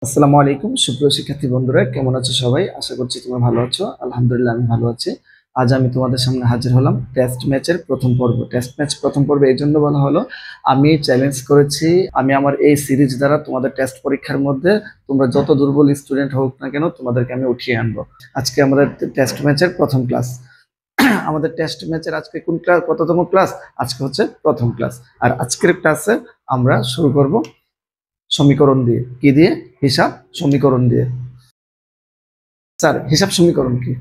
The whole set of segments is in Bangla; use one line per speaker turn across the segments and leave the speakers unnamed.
আসসালামু আলাইকুম সুপ্রিয় শিক্ষার্থী বন্ধুরা, কেমন আছো সবাই? আশা করছি তোমরা ভালো আছো। আলহামদুলিল্লাহ আমি ভালো আছি। আজ আমি তোমাদের সামনে হাজির হলাম টেস্ট ম্যাচের প্রথম পর্ব। টেস্ট ম্যাচ প্রথম পর্বে এই জন্য বলা হলো, আমি চ্যালেঞ্জ করেছি, আমি আমার এই সিরিজ দ্বারা তোমাদের টেস্ট পরীক্ষার মধ্যে তোমরা যত দুর্বল স্টুডেন্ট হোক না কেন তোমাদেরকে আমি উঠিয়ে আনবো। আজকে আমাদের টেস্ট ম্যাচের প্রথম ক্লাস। আমাদের টেস্ট ম্যাচের আজকে কোন ক্লাস, কততম ক্লাস? আজকে হচ্ছে প্রথম ক্লাস। আর আজকের ক্লাসে আমরা শুরু করব সমীকরণ দিয়ে। কি দিয়ে? হিসাব সমীকরণ দিয়ে। স্যার, হিসাব সমীকরণ কি?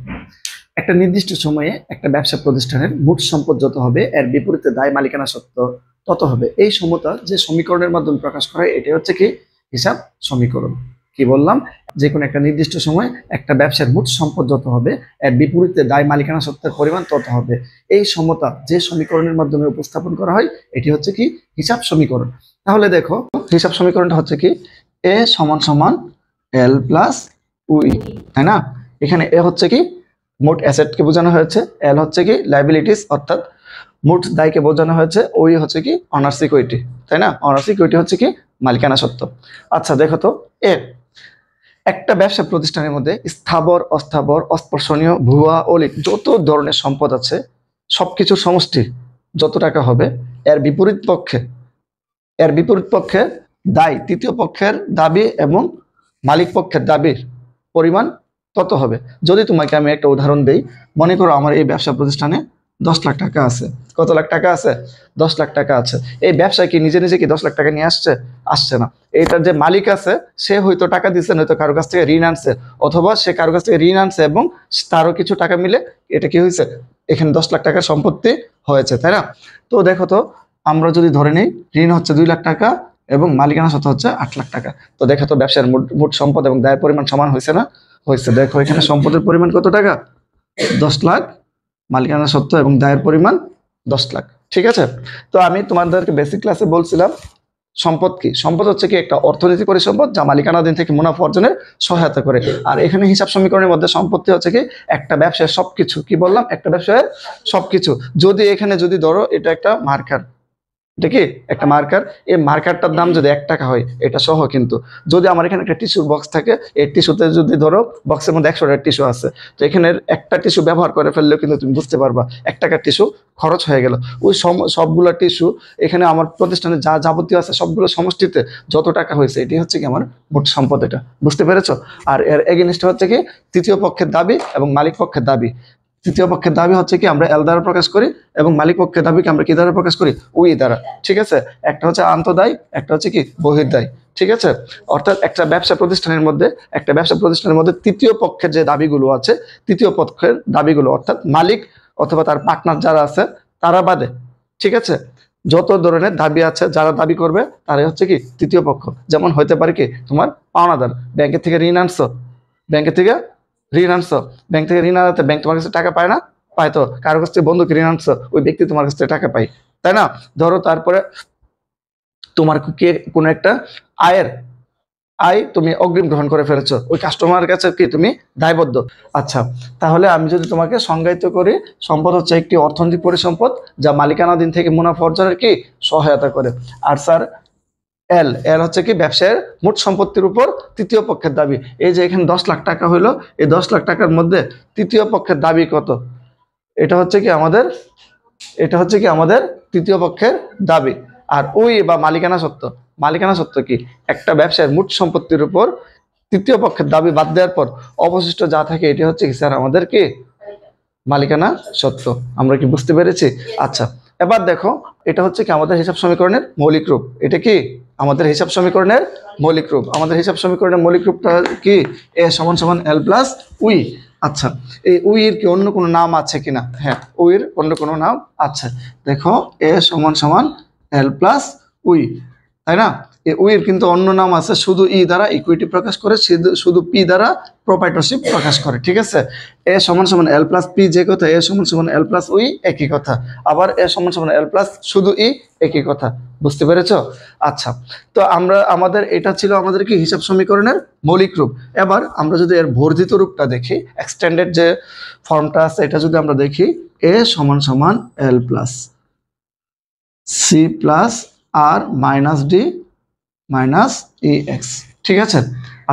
একটা নির্দিষ্ট সময়ে একটা ব্যবসা প্রতিষ্ঠানের মোট সম্পদ যত হবে এর বিপরীতে দায় মালিকানা সত্ত্ব তত হবে, এই সমতা যে সমীকরণের মাধ্যমে প্রকাশ করা হয় এটাই হচ্ছে কি? হিসাব সমীকরণ। কি বললাম? যে কোনো একটা নির্দিষ্ট সময় একটা ব্যবসার মোট সম্পদ যত হবে এর বিপরীতে দায় মালিকানা সত্ত্বের পরিমাণ তত হবে, এই সমতা যে সমীকরণের মাধ্যমে উপস্থাপন করা হয় এটি হচ্ছে কি? হিসাব সমীকরণ। তাহলে দেখো, হিসাব সমীকরণটা হচ্ছে কি? এ সমান সমান এল প্লাস উই, তাই না? এখানে এ হচ্ছে কি? মোট অ্যাসেটকে বোঝানো হয়েছে, এল হচ্ছে কি? লাইবিলিটিস অর্থাৎ মোট দায়কে বোঝানো হয়েছে, ওই হচ্ছে কি? অনার্স ইকুইটি, তাই না? অনার্স ইকুইটি হচ্ছে কি? মালিকানা সত্ত্ব। আচ্ছা দেখো তো, এ একটা ব্যবসা প্রতিষ্ঠানের মধ্যে স্থাবর অস্থাবর অস্পর্শনীয় ভুয়া অলিক যত ধরনের সম্পদ আছে সবকিছুর সমষ্টি যত টাকা হবে, এর বিপরীত পক্ষে দায় তৃতীয় পক্ষের দাবি এবং মালিক পক্ষের দাবির পরিমাণ তত হবে। যদি তোমাকে আমি একটা উদাহরণ দেই, মনে করো আমার এই ব্যবসা প্রতিষ্ঠানে 10 লাখ টাকা আছে। কত লাখ টাকা আছে? 10 লাখ টাকা আছে। এই ব্যবসায় কি নিজে নিজে কি 10 লাখ টাকা নিয়ে আসছে? আসছে না। এইটার যে মালিক আছে সে হয়তো টাকা দিচ্ছে, নয়তো কারো কাছ থেকে ঋণ আনছে, অথবা সে কারো কাছ থেকে ঋণ আনছে এবং তারও কিছু টাকা মিলে এটা কি হয়েছে? এখানে 10 লাখ টাকার সম্পত্তি হয়েছে, তাই না? তো দেখো তো, আমরা যদি ধরে নিই ঋণ হচ্ছে 2 লাখ টাকা এবং মালিকানা সত্ত্ব হচ্ছে 8 লাখ টাকা। তো দেখো তো ব্যবসার মোট সম্পদ এবং দায়ের পরিমাণ সমান হয়েছে না? হয়েছে। দেখো এখানে সম্পদের পরিমাণ কত টাকা? 10 লাখ, মালিকানা সত্ত্ব এবং দায়ের পরিমাণ 10 লাখ। ঠিক আছে? তো আমি তোমাদেরকে বেসিক ক্লাসে বলছিলাম সম্পদ কি? সম্পদ হচ্ছে কি? একটা অর্থনীতি পরিসম্পদ যা মালিকানাধীন থেকে মুনাফা অর্জনের সহায়তা করে। আর এখানে হিসাব সমীকরণের মধ্যে সম্পত্তি হচ্ছে কি? একটা ব্যবসায় সবকিছু। কি বললাম? একটা ব্যবসায় সবকিছু। যদি এখানে যদি ধরো এটা একটা মার্কার, এটা কি? একটা মার্কার। এই মার্কারটার দাম যদি 1 টাকা হয়, এটা সহ কিন্তু। যদি আমার এখানে একটা টিস্যুর বক্স থাকে, এই টিস্যুতে যদি ধরো বক্সের মধ্যে 100টার টিস্যু আছে, তো এখানে একটা টিস্যু ব্যবহার করে ফেললেও কিন্তু তুমি বুঝতে পারবা 1 টাকার টিস্যু খরচ হয়ে গেল। ওই সবগুলো টিস্যু এখানে আমার প্রতিষ্ঠানে যা যাবতীয় আছে সবগুলো সমষ্টিতে যত টাকা হয়েছে এটি হচ্ছে কি? আমার মোট সম্পদ। এটা বুঝতে পেরেছো? আর এর এগেইনস্টে হচ্ছে কি? তৃতীয় পক্ষের দাবি এবং মালিক পক্ষের দাবি। তৃতীয় পক্ষের দাবি হচ্ছে কি? আমরা এল দ্বারা প্রকাশ করি, এবং মালিক পক্ষের দাবিকে আমরা কি দ্বারা প্রকাশ করি? উই দ্বারা। ঠিক আছে? একটা হচ্ছে আন্তঃদায়, একটা হচ্ছে কি? বহির্দায়। ঠিক আছে? অর্থাৎ একটা ব্যবসা প্রতিষ্ঠানের মধ্যে তৃতীয় পক্ষের যে দাবিগুলো আছে, তৃতীয় পক্ষের দাবিগুলো অর্থাৎ মালিক অথবা তার পার্টনার যারা আছে তারা বাদে, ঠিক আছে, যত ধরনের দাবি আছে যারা দাবি করবে তারাই হচ্ছে কি? তৃতীয় পক্ষ। যেমন হইতে পারে কি? তোমার পাওনাদার, ব্যাংকের থেকে ঋণ আনছো, ব্যাংকের থেকে ঋণ আনছো, ব্যাংক থেকে ঋণ আনাতে ব্যাংক তোমার কাছে টাকা পায় না? পায় তো। কারো কাছ থেকে বন্ধুকে ঋণ আনছো, ওই ব্যক্তি তোমার কাছ থেকে টাকা পায়, তাই না? ধরো তারপরে তোমার কে কোনো একটা আয়ের আয় তুমি অগ্রিম গ্রহণ করে ফেলেছো, ওই কাস্টমারের কাছে কি তুমি দায়বদ্ধ। আচ্ছা, তাহলে আমি যদি তোমাকে সংজ্ঞায়িত করি, সম্পদ হচ্ছে একটি অর্থনৈতিক পরিসম্পদ যা মালিকানাধীন থেকে মুনাফা অর্জনের কি? সহায়তা করে। আর স্যার এল এল হচ্ছে কি? ব্যবসায়ের মোট সম্পত্তির উপর তৃতীয় পক্ষের দাবি। এই যে এখানে 10 লাখ টাকা হইলো, এই 10 লাখ টাকার মধ্যে তৃতীয় পক্ষের দাবি কত? এটা হচ্ছে কি আমাদের তৃতীয় পক্ষের দাবি। আর ওই বা মালিকানা সত্ত্ব কি? একটা ব্যবসায়ের মোট সম্পত্তির উপর তৃতীয় পক্ষের দাবি বাদ দেওয়ার পর অবশিষ্ট যা থাকে এটি হচ্ছে কি স্যার? আমাদের কি? মালিকানা সত্ত্ব। আমরা কি বুঝতে পেরেছি? আচ্ছা, এবার দেখো, এটা হচ্ছে কি? আমাদের হিসাব সমীকরণের মৌলিক রূপ। এটা কি? আমাদের হিসাব সমীকরণের মৌলিক রূপ। আমাদের হিসাব সমীকরণের মৌলিক রূপটা কি? এ সমান সমান এল প্লাস উই। আচ্ছা, এই উই এর কি অন্য কোনো নাম আছে কিনা? হ্যাঁ, উই এর অন্য কোনো নাম আছে। দেখো, এ সমান সমান এল প্লাস উই, তাই না? এই উই এর কিন্তু অন্য নাম আছে, শুধু ই দ্বারা ইকুইটি প্রকাশ করে, শুধু পি দ্বারা প্রোপ্রাইটরশিপ প্রকাশ করে। ঠিক আছে? এ সমান সমান এল প্লাস পি যে কথা, এ সমান সমান এল প্লাস উই একই কথা, আবার এ সমান সমান এল প্লাস শুধু ই একই কথা। বুঝতে পেরেছো? আচ্ছা, তো আমাদের এটা ছিল আমাদের কি? হিসাব সমীকরণের মৌলিক রূপ। এবার আমরা যদি এর বর্ধিত রূপটা দেখি, এক্সটেন্ডেড যে ফর্মটা আছে এটা যদি আমরা দেখি, এ সমান সমান এল প্লাস সি প্লাস আর minus D minus E x. ঠিক আছে?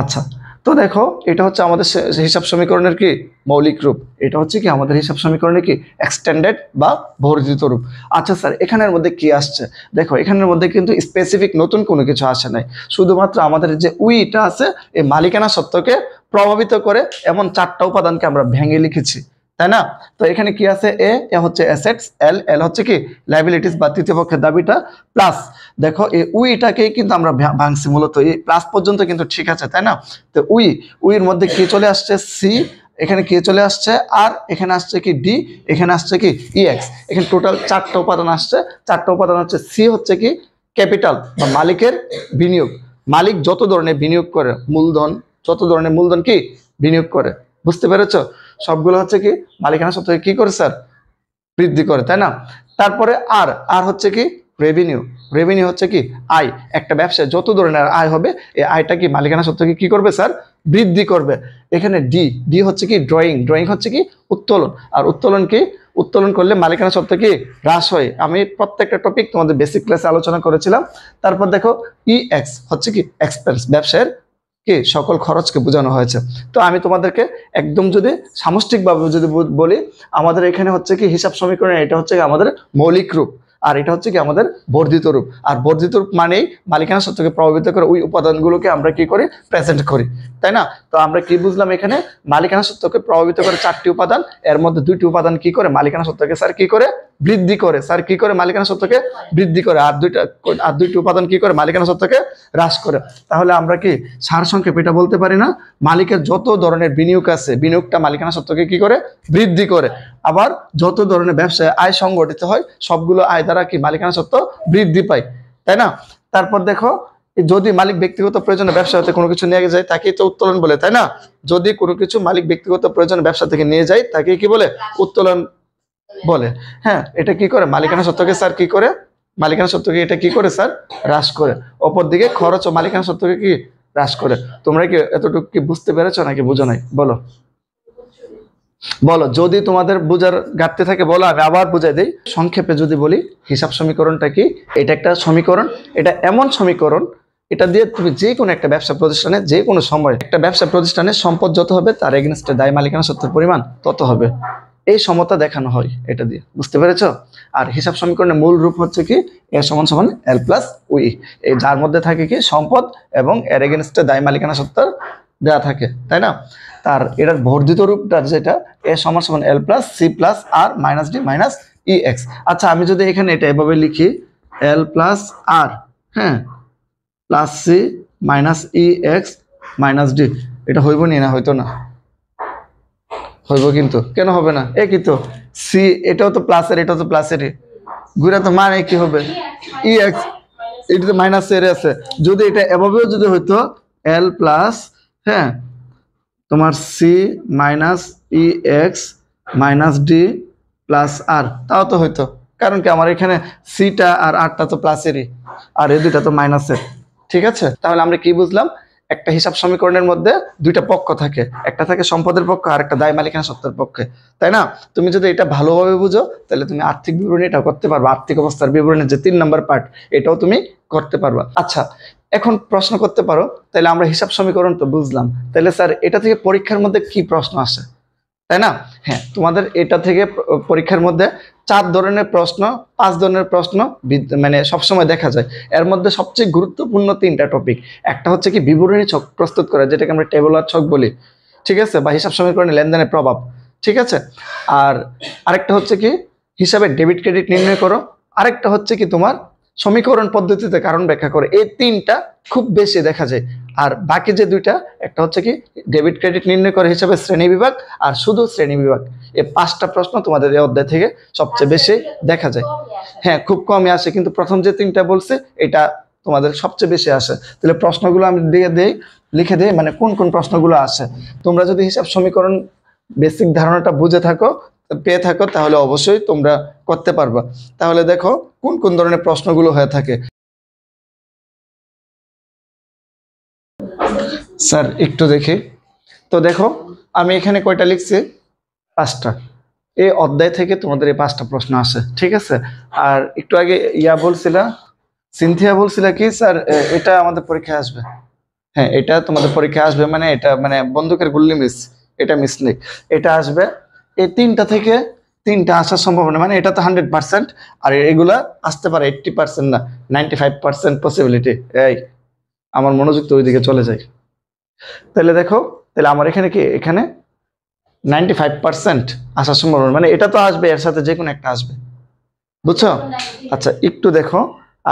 আচ্ছা, তো দেখো এটা হচ্ছে আমাদের হিসাব সমীকরণের কি মৌলিক রূপ, এটা হচ্ছে কি আমাদের হিসাব সমীকরণের কি এক্সটেন্ডেড বা বর্ধিত রূপ। আচ্ছা স্যার, এখানের মধ্যে কি আসছে? দেখো এখানের মধ্যে কিন্তু স্পেসিফিক নতুন কোনো কিছু আসে নাই, শুধুমাত্র আমাদের যে উইটা আছে এই মালিকানা সত্ত্বকে প্রভাবিত করে এমন 4টা উপাদানকে আমরা ভেঙে লিখেছি, তাই না? তো এখানে কি আছে, এ হচ্ছে অ্যাসেটস, এল হচ্ছে কি লায়াবিলিটিস বা তৃতীয় পক্ষের দাবিটা, প্লাস দেখো এই উইটাকেই কিন্তু আমরা ভাঙছি, মূলত এই প্লাস পর্যন্ত কিন্তু ঠিক আছে, তাই না? তো উইয়ের মধ্যে কি চলে আসছে, সি, এখানে কি চলে আসছে আর, এখানে আসছে কি ডি, এখানে আসছে কি ইএক্স। এখানে টোটাল 4টা উপাদান আসছে। 4টা উপাদান হচ্ছে, সি হচ্ছে কি ক্যাপিটাল বা মালিকের বিনিয়োগ, মালিক যত ধরনের বিনিয়োগ করে, মূলধন, যত ধরনের মূলধন কি বিনিয়োগ করে, বুঝতে পেরেছো? সবগুলো হচ্ছে কি মালিকানা সত্ত্বে কি করে স্যার, বৃদ্ধি করে, তাই না? তারপরে আর, হচ্ছে কি রেভিনিউ, রেভিনিউ হচ্ছে কি আয়, একটা ব্যবসায় যত ধরনের আয় হবে এই আয়টা কি মালিকানা সত্ত্বে কি করবে স্যার, বৃদ্ধি করবে। এখানে ডি হচ্ছে কি ড্রয়িং, ড্রয়িং হচ্ছে কি উত্তোলন, আর উত্তোলন কি, উত্তোলন করলে মালিকানা সত্ত্বে কি হ্রাস হয়। আমি প্রত্যেকটা টপিক তোমাদের বেসিক ক্লাসে আলোচনা করেছিলাম। তারপর দেখো ইএক্স হচ্ছে কি এক্সপেন্স, ব্যবসায়ের কি সকল খরচকে বোঝানো হয়েছে। তো আমি তোমাদেরকে একদম যদি সামষ্টিকভাবে যদি বলি, আমাদের এখানে হচ্ছে কি হিসাব সমীকরণ, এটা হচ্ছে আমাদের মৌলিক রূপ, আর এটা হচ্ছে কি আমাদের বর্ধিত রূপ। আর বর্ধিত রূপ মানেই মালিকানা সত্ত্বকে প্রভাবিত করে ওই উপাদানগুলোকে আমরা কি করি, প্রেজেন্ট করি, তাই না? তো আমরা কি বুঝলাম, এখানে মালিকানা সত্ত্বকে প্রভাবিত করে 4টি উপাদান, এর মধ্যে 2টি উপাদান কি করে মালিকানা সত্ত্বকে স্যার কি করে বৃদ্ধি করে, স্যার কি করে মালিকানা সত্ত্বকে বৃদ্ধি করে, আর 2টি উপাদান কি করে মালিকানা সত্ত্বকে হ্রাস করে। তাহলে আমরা কি সারসংক্ষেপে এটা বলতে পারি না, মালিকের যত ধরনের বিনিয়োগ আছে বিনিয়োগটা মালিকানা সত্ত্বকে কি করে বৃদ্ধি করে, আবার যত ধরনের ব্যবসায় আয় সংগঠিত হয় সবগুলো আয় দ্বারা কি মালিকানা সত্ত্ব বৃদ্ধি পায়, তাই না? তারপর দেখো, যদি মালিক ব্যক্তিগত প্রয়োজনে ব্যবসা হতে কোনো কিছু নিয়ে যায় তাকেই তো উত্তোলন বলে, তাই না? যদি কোনো কিছু মালিক ব্যক্তিগত প্রয়োজনে ব্যবসা থেকে নিয়ে যায় তাকে কি বলে, উত্তোলন বলে। হ্যাঁ, এটা কি করে মালিকানা সত্ত্বকে স্যার কি করে, মালিকানা সত্ত্বকে এটা কি করে স্যার হ্রাস করে। অপরদিকে খরচ ও মালিকানা সত্ত্বকে কি হ্রাস করে। তোমরা কি এতটুকু কি বুঝতে পেরেছো নাকি বুঝো নাই, বলো? বলো, যদি তোমাদের বোঝার ঘাটতি থাকে বলো, আমি আবার বুঝাই দিই। সংক্ষেপে যদি বলি, হিসাব সমীকরণটা কি, এটা একটা সমীকরণ, এটা এমন সমীকরণ, এটা দিয়ে তুমি যে কোনো একটা ব্যবসা প্রতিষ্ঠানে যে কোনো সময় একটা ব্যবসা প্রতিষ্ঠানের সম্পদ যত হবে তার এগেনস্টে দায় মালিকানা সত্ত্বের পরিমাণ তত হবে, এই সমতা দেখানো হয় এটা দিয়ে, বুঝতে পেরেছো? আর হিসাব সমীকরণের মূল রূপ হচ্ছে কি এ সমান সমান এল প্লাস উই, এই যার মধ্যে থাকে কি সম্পদ এবং এর এগেনস্টে দায় মালিকানা সত্ত্বের দেওয়া থাকে, তাই না? তার এটার বর্ধিত রূপটা যেটা এ সমান সমান এল প্লাস সি প্লাস আর minus D minus E x. আচ্ছা, আমি যদি এখানে এটা এভাবে লিখি, এল প্লাস আর, হ্যাঁ, plus C minus E x minus D, এটা হইব নি? না হইতো না, হইব কিন্তু, কেন হবে না? একই তো, সি এটাও তো প্লাসের, এটাও তো প্লাসের, ঘুরে তো মানে কি হবে, ই এক্স, এটা তো মাইনাস এর আছে। যদি এটা এভাবেও যদি হইতো এল প্লাস, হ্যাঁ, তোমার C minus E x minus D plus আর, তাও তো হইতো, কারণ কি আমার এখানে সিটা আর আরটা তো প্লাসেরই আর এই দুইটা তো মাইনাসের, ঠিক আছে? তাহলে আমরা কি বুঝলাম, একটা হিসাব সমীকরণের মধ্যে 2টা পক্ষ থাকে, একটা থাকে সম্পদের পক্ষ আর একটা দায় মালিকানা সত্ত্বের পক্ষে, তাই না? তুমি যদি এটা ভালোভাবে বুঝো তাহলে তুমি আর্থিক বিবরণী এটাও করতে পারবা, আর্থিক অবস্থার বিবরণীর যে 3 নম্বর পার্ট এটাও তুমি করতে পারবা। আচ্ছা, এখন প্রশ্ন করতে পারো, তাহলে আমরা হিসাব সমীকরণ তো বুঝলাম, তাহলে স্যার এটা থেকে পরীক্ষার মধ্যে কি প্রশ্ন আসে, তাই না? হ্যাঁ, তোমাদের এটা থেকে পরীক্ষার মধ্যে 4 ধরনের প্রশ্ন, 5 ধরনের প্রশ্ন মানে সবসময় দেখা যায়। এর মধ্যে সবচেয়ে গুরুত্বপূর্ণ 3টা টপিক, একটা হচ্ছে কি বিবরণী ছক প্রস্তুত করা, যেটাকে আমরা টেবুলার ছক বলি, ঠিক আছে, বা হিসাব সমীকরণে লেনদেনের প্রভাব, ঠিক আছে। আর আরেকটা হচ্ছে কি হিসাবে ডেবিট ক্রেডিট নির্ণয় করো, আরেকটা হচ্ছে কি তোমার সমীকরণ পদ্ধতিতে কারণ ব্যাখ্যা করে। এই 3টা খুব বেশি দেখা যায়। আর বাকি যে 2টা, একটা হচ্ছে কি ডেবিট ক্রেডিট নির্ণয় করে হিসাবে শ্রেণী বিভাগ আর শুধু শ্রেণী বিভাগ, এই 5টা প্রশ্ন তোমাদের এই অধ্যায় থেকে সবচেয়ে বেশি দেখা যায়। হ্যাঁ, খুব কমই আসে, কিন্তু প্রথম যে 3টা বলছে এটা তোমাদের সবচেয়ে বেশি আসে। তাহলে প্রশ্নগুলো আমি লিখে দিই, মানে কোন কোন প্রশ্নগুলো আসে। তোমরা যদি হিসাব সমীকরণ বেসিক ধারণাটা বুঝে থাকো, পেয়ে থাকো, তাহলে অবশ্যই তোমরা করতে পারবা। তাহলে দেখো কোন কোন ধরনের প্রশ্নগুলো হয়ে থাকে। স্যার একটু দেখি তো, দেখো আমি এখানে কয়টা লিখছি, 5টা। এই অধ্যায় থেকে তোমাদের এই 5টা প্রশ্ন আসে, ঠিক আছে? আর একটু আগে ইয়া বলছিলা, সিনথিয়া বলছিলা কি স্যার এটা আমাদের পরীক্ষায় আসবে, হ্যাঁ, এটা তোমাদের পরীক্ষায় আসবে, মানে এটা মানে বন্দুকের গুল্লি মিস, এটা মিস নেই, এটা আসবে। এই তিনটা থেকে তিনটা আসার সম্ভাবনা, মানে এটা তো 100%, আর এগুলা আসতে পারে 80% না, 95% পসিবিলিটি। এই আমার মনোযোগ তো ওইদিকে চলে যায়। তাহলে দেখো, তাহলে আমার এখানে কি, এখানে 95% আসার সম্ভাবনা, মানে এটা তো আসবে, এর সাথে যে কোনো একটা আসবে, বুঝছো? আচ্ছা একটু দেখো।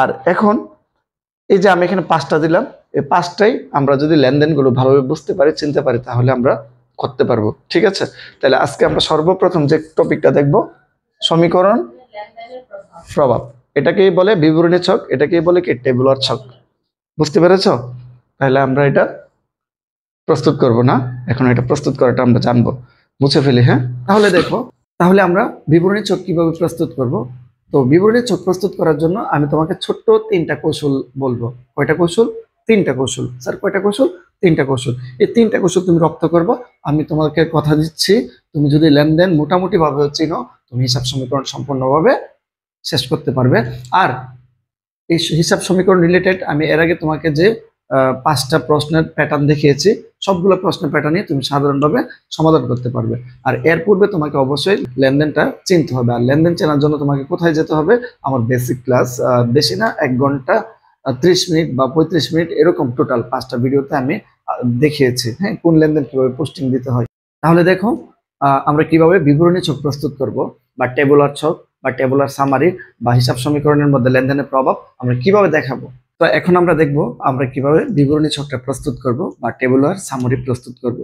আর এখন এই যে আমি এখানে 5টা দিলাম, এই 5টাই আমরা যদি লেনদেনগুলো ভালোভাবে বুঝতে পারি, চিনতে পারি, তাহলে আমরা করতে পারবো। ঠিক আছে, তাহলে আজকে আমরা সর্বপ্রথম যে টপিকটা দেখব, সমীকরণ প্রভাব। এটাকেই বলে বিবরণী ছক, এটাকেই বলে কি টেবুলার ছক। বুঝতে পেরেছো? তাহলে আমরা এটা প্রস্তুত করব না, এখন এটা প্রস্তুত করাটা আমরা জানবো, মুছে ফেলি। হ্যাঁ, তাহলে দেখো, তাহলে আমরা বিবরণী ছক কিভাবে প্রস্তুত করব। তো বিবরণী ছক প্রস্তুত করার জন্য আমি তোমাকে ছোট্ট 3টা কৌশল বলবো। কয়টা কৌশল? 3টা কৌশল। স্যার কয়টা কৌশল? 3টা কৌশল। এই 3টা কৌশল তুমি রপ্ত করবো। আমি তোমাকে কথা দিচ্ছি, তুমি যদি লেনদেন মোটামুটি ভাবে চিনো, তুমি হিসাব সমীকরণ সম্পূর্ণভাবে শেষ করতে পারবে। আর এই হিসাব সমীকরণ রিলেটেড আমি এর আগে তোমাকে যে 5টা প্রশ্নের প্যাটার্ন দেখিয়েছি, সবগুলো প্রশ্নের প্যাটার্নই তুমি সাধারণভাবে সমাধান করতে পারবে। আর এর পূর্বে তোমাকে অবশ্যই লেনদেনটা চিনতে হবে। আর লেনদেন চেনার জন্য তোমাকে কোথায় যেতে হবে? আমার বেসিক ক্লাস, বেশি না, 1 ঘন্টা 30 মিনিট বা 35 মিনিট এরকম টোটাল 5টা ভিডিওতে আমি দেখিয়েছি, হ্যাঁ, কোন লেনদেন কিভাবে পোস্টিং দিতে হয়। তাহলে দেখো, আমরা কিভাবে বিবরণী ছক প্রস্তুত করব, বা টেবুলার ছক, বা টেবুলার সামারি, বা হিসাব সমীকরণের মধ্যে লেনদেনের প্রভাব আমরা কিভাবে দেখাবো। তো এখন আমরা দেখব আমরা কিভাবে বিবরণী ছকটা প্রস্তুত করব বা টেবুলার সামারি প্রস্তুত করব।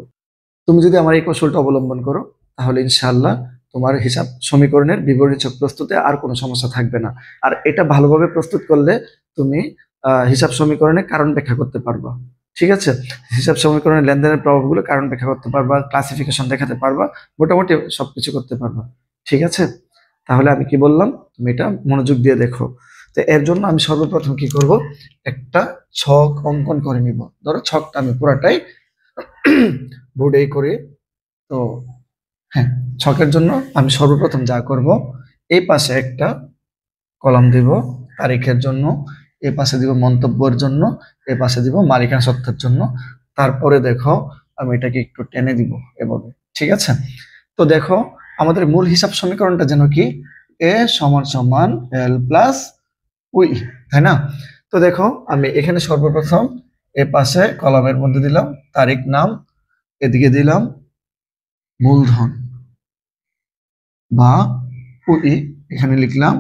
তুমি যদি আমার এই কৌশলটা অবলম্বন করো, তাহলে ইনশাআল্লাহ তোমার হিসাব সমীকরণের বিবরণী ছক প্রস্তুতে আর কোনো সমস্যা থাকবে না। আর এটা ভালোভাবে প্রস্তুত করলে তুমি হিসাব সমীকরণে কারণ ব্যাখ্যা করতে পারবা। ঠিক আছে, হিসাব সমীকরণের লেনদেনের প্রভাবগুলো কারণ ব্যাখ্যা করতে পারবা, ক্লাসিফিকেশন দেখাতে পারবা, মোটামুটি সবকিছু করতে পারবা। ঠিক আছে, তাহলে আমি কি বললাম, তুমি এটা মনোযোগ দিয়ে দেখো। তো এর জন্য আমি সর্বপ্রথম কি করব, একটা ছক অঙ্কন করে নিব। ধরো ছকটা আমি পুরাটাই বোর্ডেই করে। তো হ্যাঁ, ছকের জন্য আমি সর্বপ্রথম যা করব, এই পাশে একটা কলাম দিব তারিখের জন্য, এই পাশে দিব মন্তব্যের জন্য, এই পাশে দিব মালিকানা সত্ত্বের জন্য। তারপরে দেখো আমি এটাকে একটু টেনে দিব এভাবে। ঠিক আছে, তো দেখো আমাদের মূল হিসাব সমীকরণটা যেন কি, এ সমান সমান এল প্লাস উই, তাই না? তো দেখো আমি এখানে সর্বপ্রথম এ পাশে কলামের মধ্যে দিলাম তারিখ নাম, এদিকে দিলাম মূলধন বা উই, এখানে লিখলাম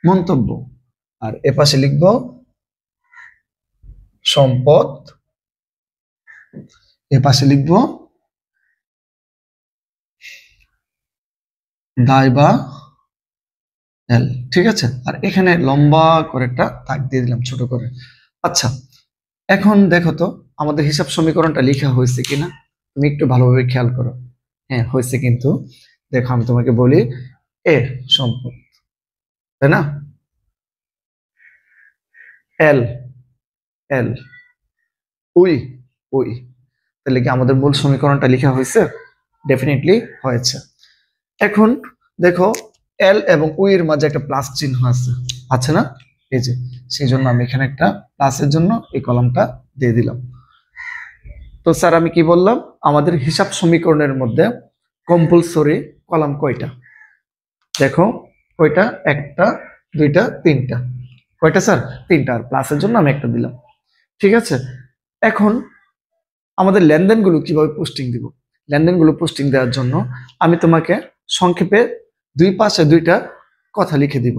মন্তব্য, আর এ পাশে লিখব সম্পদ, এ পাশে লিখব দায় বা এল। ঠিক আছে, আর এখানে লম্বা করে একটা দাগ দিয়ে দিলাম ছোট করে। আচ্ছা, এখন দেখো তো আমাদের হিসাব সমীকরণটা লেখা হয়েছে কিনা, তুমি একটু ভালোভাবে খেয়াল করো। হ্যাঁ হয়েছে, কিন্তু দেখো আমি তোমাকে বলি, এ সম্পদ, তাই না, এল এল, উই উই, তাহলে কি আমাদের মূল সমীকরণটা লেখা হয়েছে? ডেফিনেটলি হয়েছে। এখন দেখো এল এবং উই এর মাঝে একটা প্লাস চিহ্ন আছে, আছে না? এই যে, সেই জন্য আমি এখানে একটা প্লাসের জন্য এই কলামটা দিয়ে দিলাম। তো স্যার আমি কি বললাম, আমাদের হিসাব সমীকরণের মধ্যে কম্পালসরি কলাম কয়টা? দেখো কয়টা, একটা, দুইটা, তিনটা। কয়টা স্যার? তিনটা, আর প্লাসের জন্য আমি একটা দিলাম। ঠিক আছে, এখন আমাদের লেনদেনগুলো কিভাবে পোস্টিং দিব? লেনদেনগুলো পোস্টিং দেওয়ার জন্য আমি তোমাকে সংক্ষেপে দুই পাশে দুইটা কথা লিখে দিব।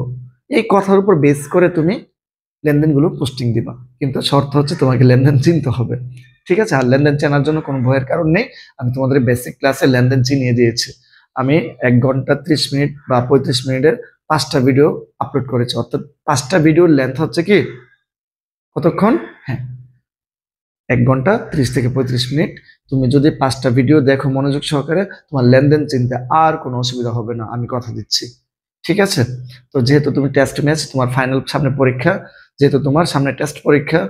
এই কথার উপর বেস করে তুমি লেনদেনগুলো পোস্টিং দিবা, কিন্তু শর্ত হচ্ছে তোমাকে লেনদেন চিনতে হবে। ঠিক আছে, আর লেনদেন চেনার জন্য কোনো ভয়ের কারণ নেই। আমি তোমাদের বেসিক ক্লাসে লেনদেন চিনিয়ে দিয়েছি। আমি 1 ঘন্টা 30 মিনিট বা 35 মিনিটের 5টা ভিডিও আপলোড করেছি, অর্থাৎ 5টা ভিডিওর লেন্থ হচ্ছে কি, কতক্ষণ? হ্যাঁ, 1 ঘন্টা 30 থেকে 35 মিনিট। তুমি যদি 5টা ভিডিও দেখো মনোযোগ সহকারে, তোমার লেনদেন চিনতে আর কোনো অসুবিধা হবে না, আমি কথা দিচ্ছি। ঠিক আছে, তো যেহেতু তুমি টেস্ট ম্যাচ, তোমার ফাইনাল সামনে পরীক্ষা, যেহেতু তোমার সামনে টেস্ট পরীক্ষা,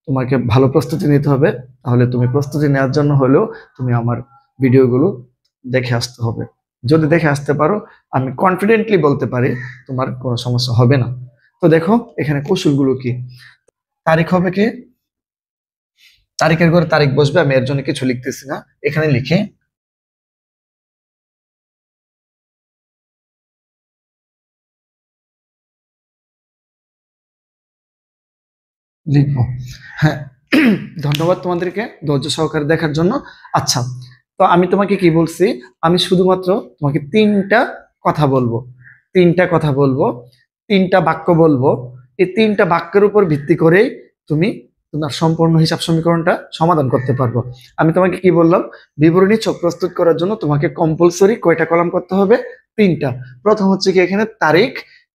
তোমাকে ভালো প্রস্তুতি নিতে হবে। তাহলে তুমি প্রস্তুতি নেওয়ার জন্য হলেও তুমি আমার ভিডিওগুলো দেখে আসতে হবে। যদি দেখে আসতে পারো, আমি কনফিডেন্টলি বলতে পারি তোমার কোনো সমস্যা হবে না। তো দেখো এখানে কৌশলগুলো কি, তারিখ হবে কি, তারিখের ঘরে তারিখ বসবে, আমি এর জন্য কিছু লিখতেছি না, এখানে লিখে লিখবো। হ্যাঁ, ধন্যবাদ তোমাদেরকে ধৈর্য সহকারে দেখার জন্য। আচ্ছা, তো আমি তোমাকে কি বলছি, আমি শুধুমাত্র তোমাকে তিনটা কথা বলবো, তিনটা বাক্য বলবো। এই তিনটা বাক্যের উপর ভিত্তি করেই তুমি তোমার সম্পূর্ণ হিসাব সমীকরণটা সমাধান করতে পারবো। আমি তোমাকে কি বললাম, বিবরণী ছক প্রস্তুত করার জন্য তোমাকে কম্পালসরি কয়টা কলাম করতে হবে? তিনটা। প্রথম হচ্ছে কি এখানে তারিখ,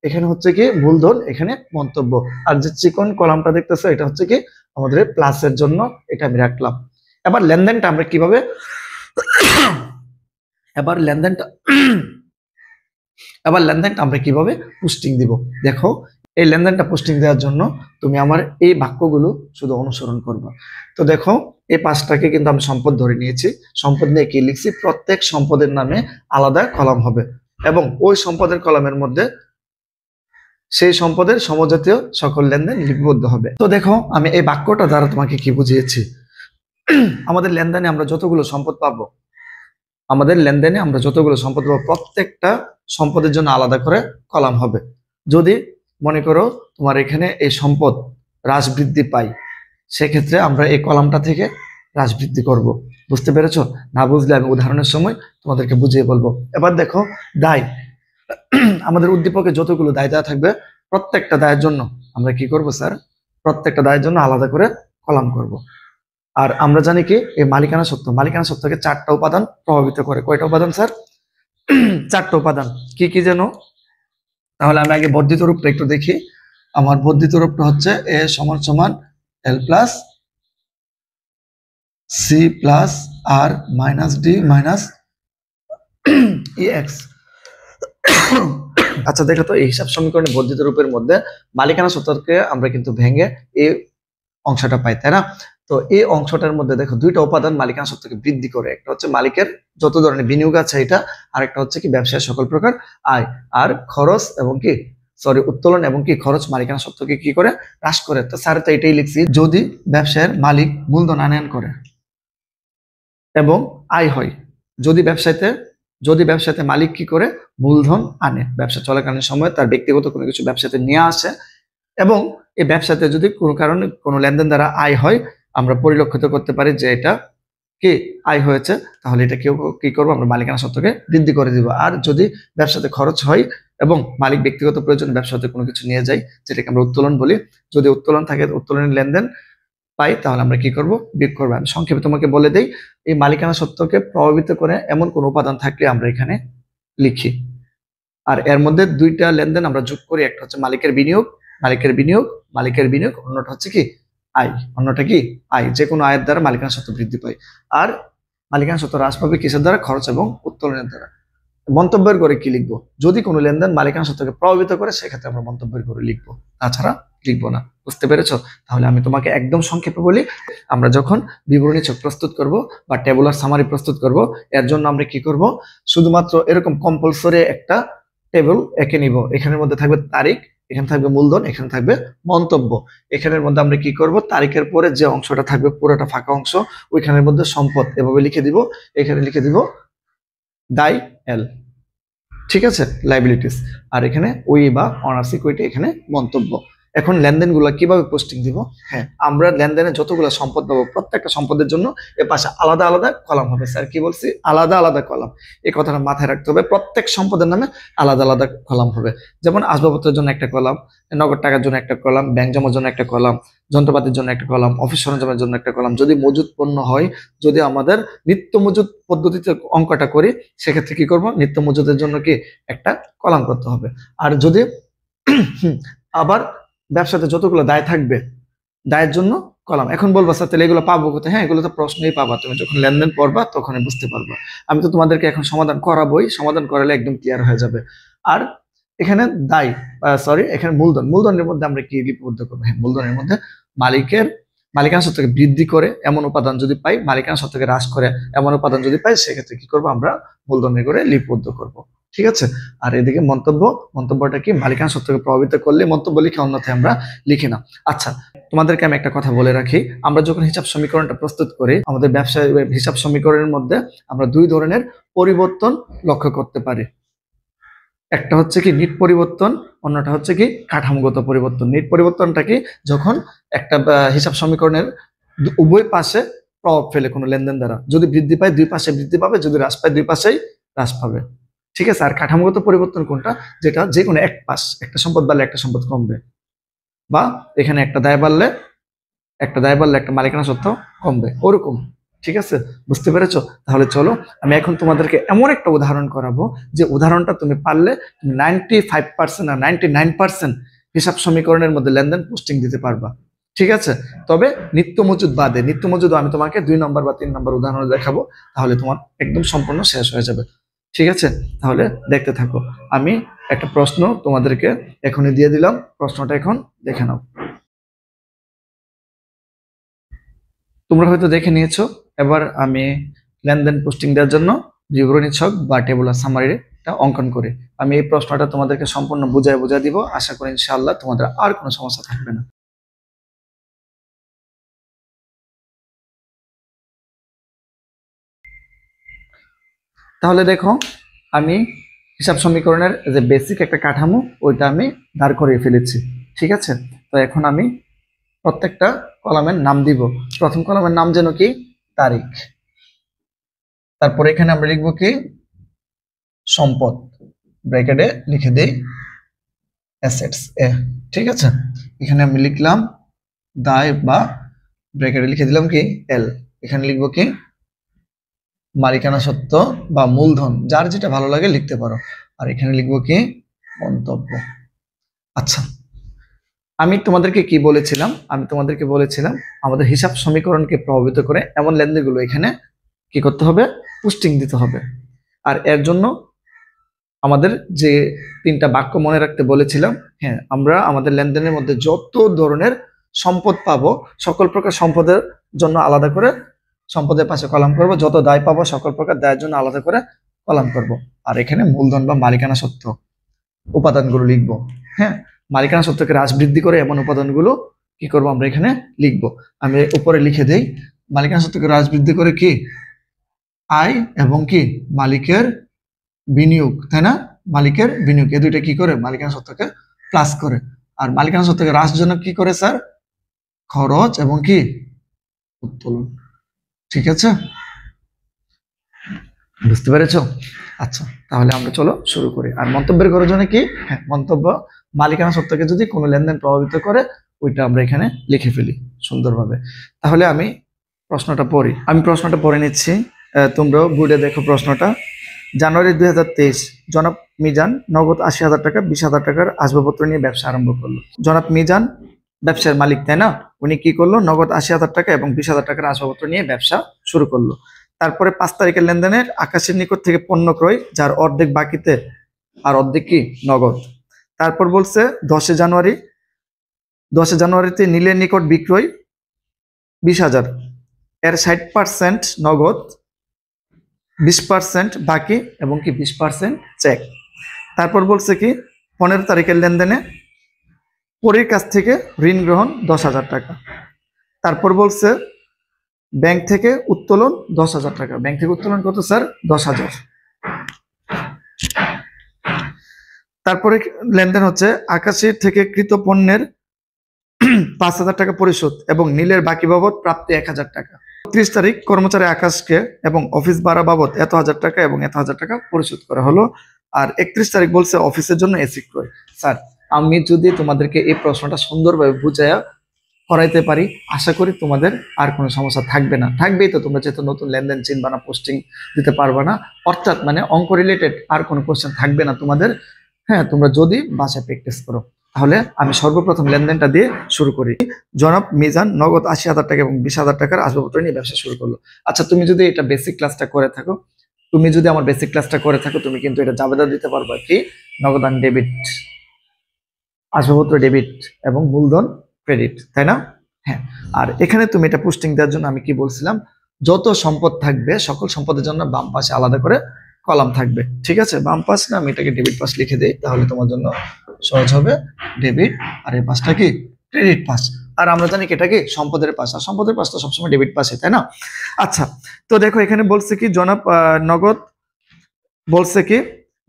এখানে হচ্ছে কি মূলধন, এখানে মন্তব্য। আর যে চিকন কলামটা দেখতেছো এটা হচ্ছে কি আমাদের প্লাসের জন্য, এটা আমি রাখলাম। এবার লেনদেনটা আমরা কিভাবে এবার লেনদেনটা এবার লেনদেনটা আমরা কিভাবে পোস্টিং দিব? দেখো, এই লেনদেনটা পোস্টিং দেওয়ার জন্য তুমি আমার এই বাক্যগুলো শুধু অনুসরণ করবে। তো দেখো, এই পাঁচটাকে কিন্তু আমি সম্পদ ধরে নিয়েছি। সম্পদ নিয়ে কি লিখছি? প্রত্যেক সম্পদের নামে আলাদা কলাম হবে এবং ওই সম্পদের কলামের মধ্যে সেই সম্পদের সমজাতীয় সকল লেনদেন লিপিবদ্ধ হবে। তো দেখো, আমি এই বাক্যটা দ্বারা তোমাকে কি বুঝিয়েছি, আমাদের লেনদেনে আমরা যতগুলো সম্পদ পাবো, প্রত্যেকটা সম্পদের জন্য আলাদা করে কলাম হবে। যদি মনে করো তোমার এখানে এই সম্পদ হ্রাস বৃদ্ধি পায়, সেক্ষেত্রে আমরা এই কলামটা থেকে হ্রাস বৃদ্ধি করব। বুঝতে পেরেছো? না বুঝলে আমি উদাহরণের সময় তোমাদেরকে বুঝিয়ে বলবো। এবার দেখো, দায়, আমাদের উদ্দীপকে যতগুলো দায় দেওয়া থাকবে প্রত্যেকটা দায়ের জন্য আমরা কি করব স্যার? প্রত্যেকটা দায়ের জন্য আলাদা করে কলাম করব। আর আমরা জানি কি এই মালিকানা সত্ত্বকে চারটা উপাদান প্রভাবিত করে। কয়টা উপাদান স্যার? চারটা উপাদান। কি কি যেন? তাহলে আমি আগে বর্ধিত রূপটা একটু দেখি। আমার বর্ধিত রূপটা হচ্ছে এ সমান সমান এল প্লাস সি প্লাস আর minus D minus E x. আচ্ছা দেখো তো, এই হিসাব সমীকরণের বর্ধিত রূপের মধ্যে মালিকানা সত্ত্বকে আমরা কিন্তু ভেঙে এই অংশটা পাই, তাই না? তো এই অংশটার মধ্যে দেখো দুইটা উপাদান মালিকানা সত্ত্বকে বৃদ্ধি করে। একটা হচ্ছে মালিকের যত ধরনের বিনিয়োগ আছে এটা, আর একটা হচ্ছে কি ব্যবসায়ের সকল প্রকার আয়। আর খরচ এবং কি উত্তোলন এবং কি খরচ মালিকানা সত্ত্বকে কি করে? হ্রাস করে। তো স্যার তো এটাই লিখছি, যদি ব্যবসায়ের মালিক মূলধন আনয়ন করে এবং আয় হয়, যদি ব্যবসাতে মালিক কি করে? মূলধন আনে, ব্যবসা চলাকালীন সময় তার ব্যক্তিগত কোনো কিছু ব্যবসাতে নিয়ে আসে এবং এই ব্যবসাতে যদি কোনো কারণে কোনো লেনদেন দ্বারা আয় হয়, আমরা পরিলক্ষিত করতে পারি যে এটা কি আয় হয়েছে, তাহলে এটা কেউ কি করবো? আমরা মালিকানা সত্ত্বকে বৃদ্ধি করে দিব। আর যদি ব্যবসাতে খরচ হয় এবং মালিক ব্যক্তিগত প্রয়োজনে ব্যবসাতে কোনো কিছু নিয়ে যায়, যেটাকে আমরা উত্তোলন বলি, যদি উত্তোলন থাকে, উত্তোলনের লেনদেন পাই, তাহলে আমরা কি করব? বিয়োগ করবো। আমি সংক্ষেপে তোমাকে বলে দেই, এই মালিকানা সত্ত্বকে প্রভাবিত করে এমন কোন উপাদান থাকলে আমরা এখানে লিখি। আর এর মধ্যে দুইটা লেনদেন আমরা যোগ করি, একটা হচ্ছে মালিকের বিনিয়োগ, অন্যটা হচ্ছে কি আয়। অন্যটা কি আয়। যে কোনো আয়ের দ্বারা মালিকানা সত্ত্ব বৃদ্ধি পায়। আর মালিকানা সত্ত্ব হ্রাস পাবে কিসের দ্বারা? খরচ এবং উত্তোলনের দ্বারা। মন্তব্যের করে কি লিখবো? যদি কোনো লেনদেন মালিকানা সত্ত্বকে প্রভাবিত করে, সেক্ষেত্রে আমরা মন্তব্যের করে লিখবো, তাছাড়া লিখবো না। বুঝতে পেরেছো? তাহলে আমি তোমাকে একদম সংক্ষেপে বলি, আমরা যখন বিবরণী ছক প্রস্তুত করব বা টেবুলার সামারি প্রস্তুত করব, এর জন্য আমরা কি করব? শুধুমাত্র এরকম কম্পালসরি একটা টেবিল এঁকে নিব। এখানের মধ্যে থাকবে তারিখ, এখানে থাকবে মূলধন, এখানে থাকবে মন্তব্য। এখানের মধ্যে আমরা কি করব? তারিখের পরে যে অংশটা থাকবে পুরোটা ফাঁকা অংশ, ওইখানের মধ্যে সম্পদ এভাবে লিখে দিব। এখানে লিখে দিব দায় এল, ঠিক আছে, লাইবিলিটিস। আর এখানে ওই বা অনার্স ইকুইটি, এখানে মন্তব্য। এখন লেনদেনগুলো কিভাবে পোস্টিং দিব? হ্যাঁ, আমরা লেনদেনে যতগুলো সম্পদ পাবো প্রত্যেকটা সম্পদের জন্য এর পাশে আলাদা আলাদা কলাম হবে। স্যার কি বলছি? আলাদা আলাদা কলাম। এই কথাটা মাথায় রাখতে হবে, প্রত্যেক সম্পদের নামে আলাদা আলাদা কলাম হবে। যেমন আসবাবপত্রের জন্য একটা কলাম, নগদ টাকার জন্য একটা কলাম, ব্যাংক জমার জন্য একটা কলাম, যন্ত্রপাতির জন্য একটা কলাম, অফিস সরঞ্জামের জন্য একটা কলাম। যদি মজুত পণ্য হয়, যদি আমাদের নিত্য মজুত পদ্ধতিতে অঙ্কটা করি, সেক্ষেত্রে কি করব? নিত্য মজুতের জন্য কি একটা কলাম করতে হবে। আর যদি আবার ব্যবসাতে যতগুলো দায় থাকবে, দায়ের জন্য কলাম। এখন বলবা স্যার তাহলে এগুলো পাবো কোথায়? হ্যাঁ, এগুলো তো প্রশ্নই পাবা, তুমি যখন লেনদেন পড়বা তখনই বুঝতে পারবা। আমি তো তোমাদেরকে এখন সমাধান করাবোই, সমাধান করালে একদম ক্লিয়ার হয়ে যাবে। আর এখানে এখানে মূলধনের মধ্যে আমরা কি লিপিবদ্ধ করবো? হ্যাঁ, মূলধনের মধ্যে মালিকানা সত্ত্বকে বৃদ্ধি করে এমন উপাদান যদি পাই, মালিকানা সত্ত্বকে হ্রাস করে এমন উপাদান যদি পাই, সেক্ষেত্রে কি করবো? আমরা মূলধনের করে লিপিবদ্ধ করব। ঠিক আছে। আর এদিকে মন্তব্যটা কি? মালিকানা সত্ত্বকে প্রভাবিত করলে মন্তব্য লিখে, অন্যথায় আমরা লিখি না। আচ্ছা, তোমাদেরকে আমি একটা কথা বলে রাখি, আমরা যখন হিসাব সমীকরণটা প্রস্তুত করি, আমাদের ব্যবসায় হিসাব সমীকরণের মধ্যে আমরা দুই ধরনের পরিবর্তন লক্ষ্য করতে পারি। একটা হচ্ছে কি নিট পরিবর্তন, অন্যটা হচ্ছে কি কাঠামোগত পরিবর্তন। নিট পরিবর্তনটা কি, যখন একটা হিসাব সমীকরণের উভয় পাশে প্রভাব ফেলে কোনো লেনদেন দ্বারা, যদি বৃদ্ধি পায় দুই পাশে বৃদ্ধি পাবে, যদি হ্রাস পায় দুই পাশেই হ্রাস পাবে। ঠিক আছে। আর কাঠামোগত পরিবর্তন কোনটা, যেটা যে কোনো এক পাশ, একটা সম্পদ বাড়লে একটা সম্পদ কমবে, বা এখানে একটা দায় বাড়লে একটা মালিকানা সত্ত্ব কমবে, ওরকম। ঠিক আছে, বুঝতে পেরেছো? তাহলে চলো আমি এখন তোমাদেরকে এমন একটা উদাহরণ করাবো, যে উদাহরণটা তুমি পারলে 95% আর 99% হিসাব সমীকরণের মধ্যে লেনদেন পোস্টিং দিতে পারবা। ঠিক আছে। তবে নিত্য মজুদ বাদে, নিত্য মজুদ আমি তোমাকে 2 নম্বর বা 3 নম্বর উদাহরণ দেখাবো, তাহলে তোমার একদম সম্পূর্ণ শেষ হয়ে যাবে। ঠিক আছে, তাহলে দেখতে থাকো। আমি একটা প্রশ্ন তোমাদেরকে এখনই দিয়ে দিলাম, প্রশ্নটা এখন দেখে নাও। তোমরা হয়তো দেখে নিয়েছো। এবার আমি লেনদেন পোস্টিং দেওয়ার জন্য বিবরণী ছক বা টেবুলার সামারিটা অঙ্কন করি। আমি এই প্রশ্নটা তোমাদেরকে সম্পূর্ণ বুঝায় দিব। আশা করি ইনশাআল্লাহ তোমাদের আর কোনো সমস্যা থাকবে না। তাহলে দেখো, আমি হিসাব সমীকরণের যে বেসিক একটা কাঠামো, ওইটা আমি দাঁড় করিয়ে ফেলেছি। ঠিক আছে। তো এখন আমি প্রত্যেকটা কলামের নাম দিব। প্রথম কলামের নাম যেন কি তারিখ, তারপরে এখানে আমরা লিখবো কি সম্পদ, ব্র্যাকেটে লিখে দেই অ্যাসেটস এ। ঠিক আছে। এখানে আমি লিখলাম দায়, বা ব্র্যাকেটে লিখে দিলাম কি এল। এখানে লিখবো কি মালিকানা সত্ত্ব বা মূলধন, যার যেটা ভালো লাগে লিখতে পারো। আর এখানে লিখবো কি মন্তব্য। আচ্ছা, আমি তোমাদেরকে কি বলেছিলাম, আমাদের হিসাব সমীকরণকে প্রভাবিত করে এমন লেনদেনগুলো এখানে কি করতে হবে, পোস্টিং দিতে হবে। আর এর জন্য আমাদের যে 3টা বাক্য মনে রাখতে বলেছিলাম, হ্যাঁ, আমরা আমাদের লেনদেনের মধ্যে যত ধরনের সম্পদ পাবো, সকল প্রকার সম্পদের জন্য আলাদা করে সম্পদের পাশে কলাম করব, যত দায় পাবো সকল প্রকার দায়ের জন্য আলাদা করে কলাম করব। আর এখানে মূলধন বা মালিকানা সত্ত্ব উপাদানগুলো লিখবো। হ্যাঁ, মালিকানা সত্ত্বকে হ্রাস বৃদ্ধি করে এমন উপাদানগুলো কি করব, আমরা এখানে লিখবো। আমি উপরে লিখে দেই মালিকানা সত্ত্বকে হ্রাস বৃদ্ধি করে কি আয় এবং কি মালিকের বিনিয়োগ, তাই না? মালিকের বিনিয়োগ, এই দুইটা কি করে মালিকানা সত্ত্বকে প্লাস করে। আর মালিকানা সত্ত্বকে হ্রাসজনক কি করে স্যার, খরচ এবং কি উত্তোলন। ঠিক আছে, বুঝতে পেরেছো? আচ্ছা, তাহলে আমরা চলো শুরু করি। আর মন্তব্যের করার জন্য কি, হ্যাঁ, মন্তব্য মালিকানা সত্ত্বকে যদি কোনো লেনদেন প্রভাবিত করে, ওইটা আমরা এখানে লিখে ফেলি সুন্দরভাবে। তাহলে আমি প্রশ্নটা পড়ে নিচ্ছি, তোমরাও বোর্ডে দেখো প্রশ্নটা। জানুয়ারি 2023 জনাব মিজান নগদ 80,000 টাকা 20,000 টাকার আসবাবপত্র নিয়ে ব্যবসা আরম্ভ করলো। জনাব মিজান ব্যবসার মালিক, তাই না? উনি কি করলো, নগদ 80,000 টাকা এবং 20,000 টাকার আসবাবপত্র নিয়ে ব্যবসা শুরু করলো। তারপরে 5 তারিখের লেনদেনের আকাশের নিকট থেকে পণ্য ক্রয়, যার অর্ধেক বাকিতে আর অর্ধেক কি নগদ। তারপর বলছে 10 জানুয়ারিতে নীলের নিকট বিক্রয় 20,000, এর 60% নগদ, 20% বাকি এবং কি 20% চেক। তারপর বলছে কি 15 তারিখের লেনদেনে পরীর কাছ থেকে ঋণ গ্রহণ 10,000 টাকা। তারপর বলছে ব্যাংক থেকে উত্তোলন 10,000 টাকা। ব্যাংক থেকে উত্তোলন কত স্যার, 10,000। তারপরে লেনদেন হচ্ছে আকাশের থেকে কৃত পণ্যের 5,000 টাকা পরিশোধ এবং নীলের বাকি বাবদ প্রাপ্তি 1,000 টাকা। 30 তারিখ কর্মচারী আকাশকে এবং অফিস ভাড়া বাবদ এত 1,000 টাকা এবং এত 1,000 টাকা পরিশোধ করা হলো। আর 31 তারিখ বলছে অফিসের জন্য এসি ক্রয়। স্যার, আমি যদি তোমাদেরকে এই প্রশ্নটা সুন্দরভাবে বুঝাইয়া করাইতে পারি, আশা করি তোমাদের আর কোনো সমস্যা থাকবে না। থাকবেই তো, তোমরা যেহেতু নতুন লেনদেন চিনবা না, পোস্টিং দিতে পারবা না, অর্থাৎ মানে অঙ্ক রিলেটেড আর কোনো কোশ্চেন থাকবে না তোমাদের। হ্যাঁ, তোমরা যদি বাসায় প্র্যাকটিস করো। তাহলে আমি সর্বপ্রথম লেনদেনটা দিয়ে শুরু করি। জনাব মিজান নগদ 80,000 টাকা এবং 20,000 টাকার আসবাবপত্র নিয়ে ব্যবসা শুরু করলো। আচ্ছা, তুমি যদি এটা বেসিক ক্লাসটা করে থাকো, তুমি কিন্তু এটা জাবেদা দিতে পারবা কি নগদান ডেবিট, আসবাবপত্র ডেবিট এবং মূলধন ক্রেডিট, তাই না? হ্যাঁ। আর এখানে তুমি এটা পোস্টিং দেওয়ার জন্য আমি কি বলছিলাম, যত সম্পদ থাকবে সকল সম্পদের জন্য বাম পাশে আলাদা করে কলাম থাকবে। ঠিক আছে, বাম পাশ না, আমি এটাকে ডেবিট পাশ লিখে দিই, তাহলে তোমার জন্য সহজ হবে। ডেবিট, আর এই পাশটা কি ক্রেডিট পাশ। আর আমরা জানি কি এটা কি সম্পদের পাশ, আর সম্পদের পাশ তো সবসময় ডেবিট পাশে, তাই না? আচ্ছা, তো দেখো এখানে বলছে কি জনাব নগদ, বলছে কি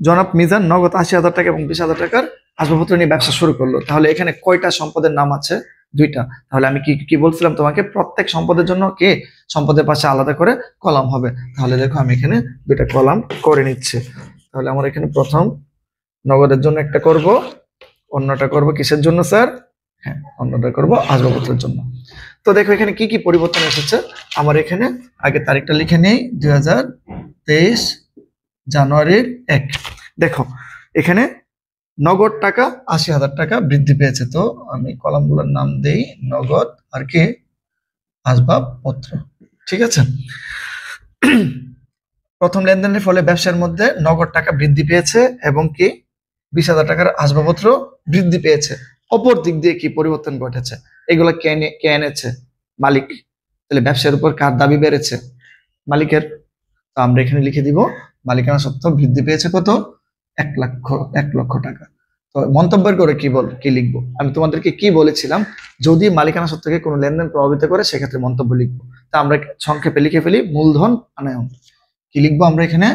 জনাব মিজান নগদ ৮০,০০০ টাকা এবং ২০,০০০ টাকার আসবাবপত্র নিয়ে ব্যবসা শুরু করলো। তাহলে এখানে কয়টা সম্পদের নাম আছে? দুইটা। তাহলে আমি কি কি বলছিলাম তোমাকে, প্রত্যেক সম্পদের জন্য কে সম্পদের পাশে আলাদা করে কলাম হবে। তাহলে দেখো আমি এখানে দুইটা কলাম করে নিচ্ছি। তাহলে আমার এখানে প্রথম নগদের জন্য একটা করব, অন্যটা করব কিসের জন্য স্যার? হ্যাঁ, অন্যটা করব আসবাবপত্রের জন্য। তো দেখো এখানে কি কি পরিবর্তন এসেছে। আমার এখানে আগে তারিখটা লিখে নেই, 2023 জানুয়ারির 1। দেখো এখানে নগদ টাকা ৮০,০০০ টাকা বৃদ্ধি পেয়েছে। তো আমি কলামগুলোর নাম দেই নগদ আর কি আসবাবপত্র, ঠিক আছে? প্রথম লেনদেনের ফলে ব্যবসার মধ্যে নগদ টাকা বৃদ্ধি পেয়েছে এবং কি ২০,০০০ টাকার আসবাবপত্র বৃদ্ধি পেয়েছে। অপর দিক দিয়ে কি পরিবর্তন ঘটেছে? এগুলো কে এনেছে? মালিক। তাহলে ব্যবসার উপর কার দাবি বেড়েছে? মালিকের। তো আমরা এখানে লিখে দিব মালিকানা সত্ত্ব বৃদ্ধি পেয়েছে কত? ১,০০,০০০ টাকা। তো মন্তব্যের করে কি লিখবো? আমি তোমাদেরকে কি বলেছিলাম, যদি মালিকানা সত্ত্বকে কোনো লেনদেন প্রভাবিত করে সেক্ষেত্রে মন্তব্য লিখবো। তা আমরা সংক্ষেপে লিখে ফেলি মূলধন আনয়ন। কি লিখবো আমরা এখানে?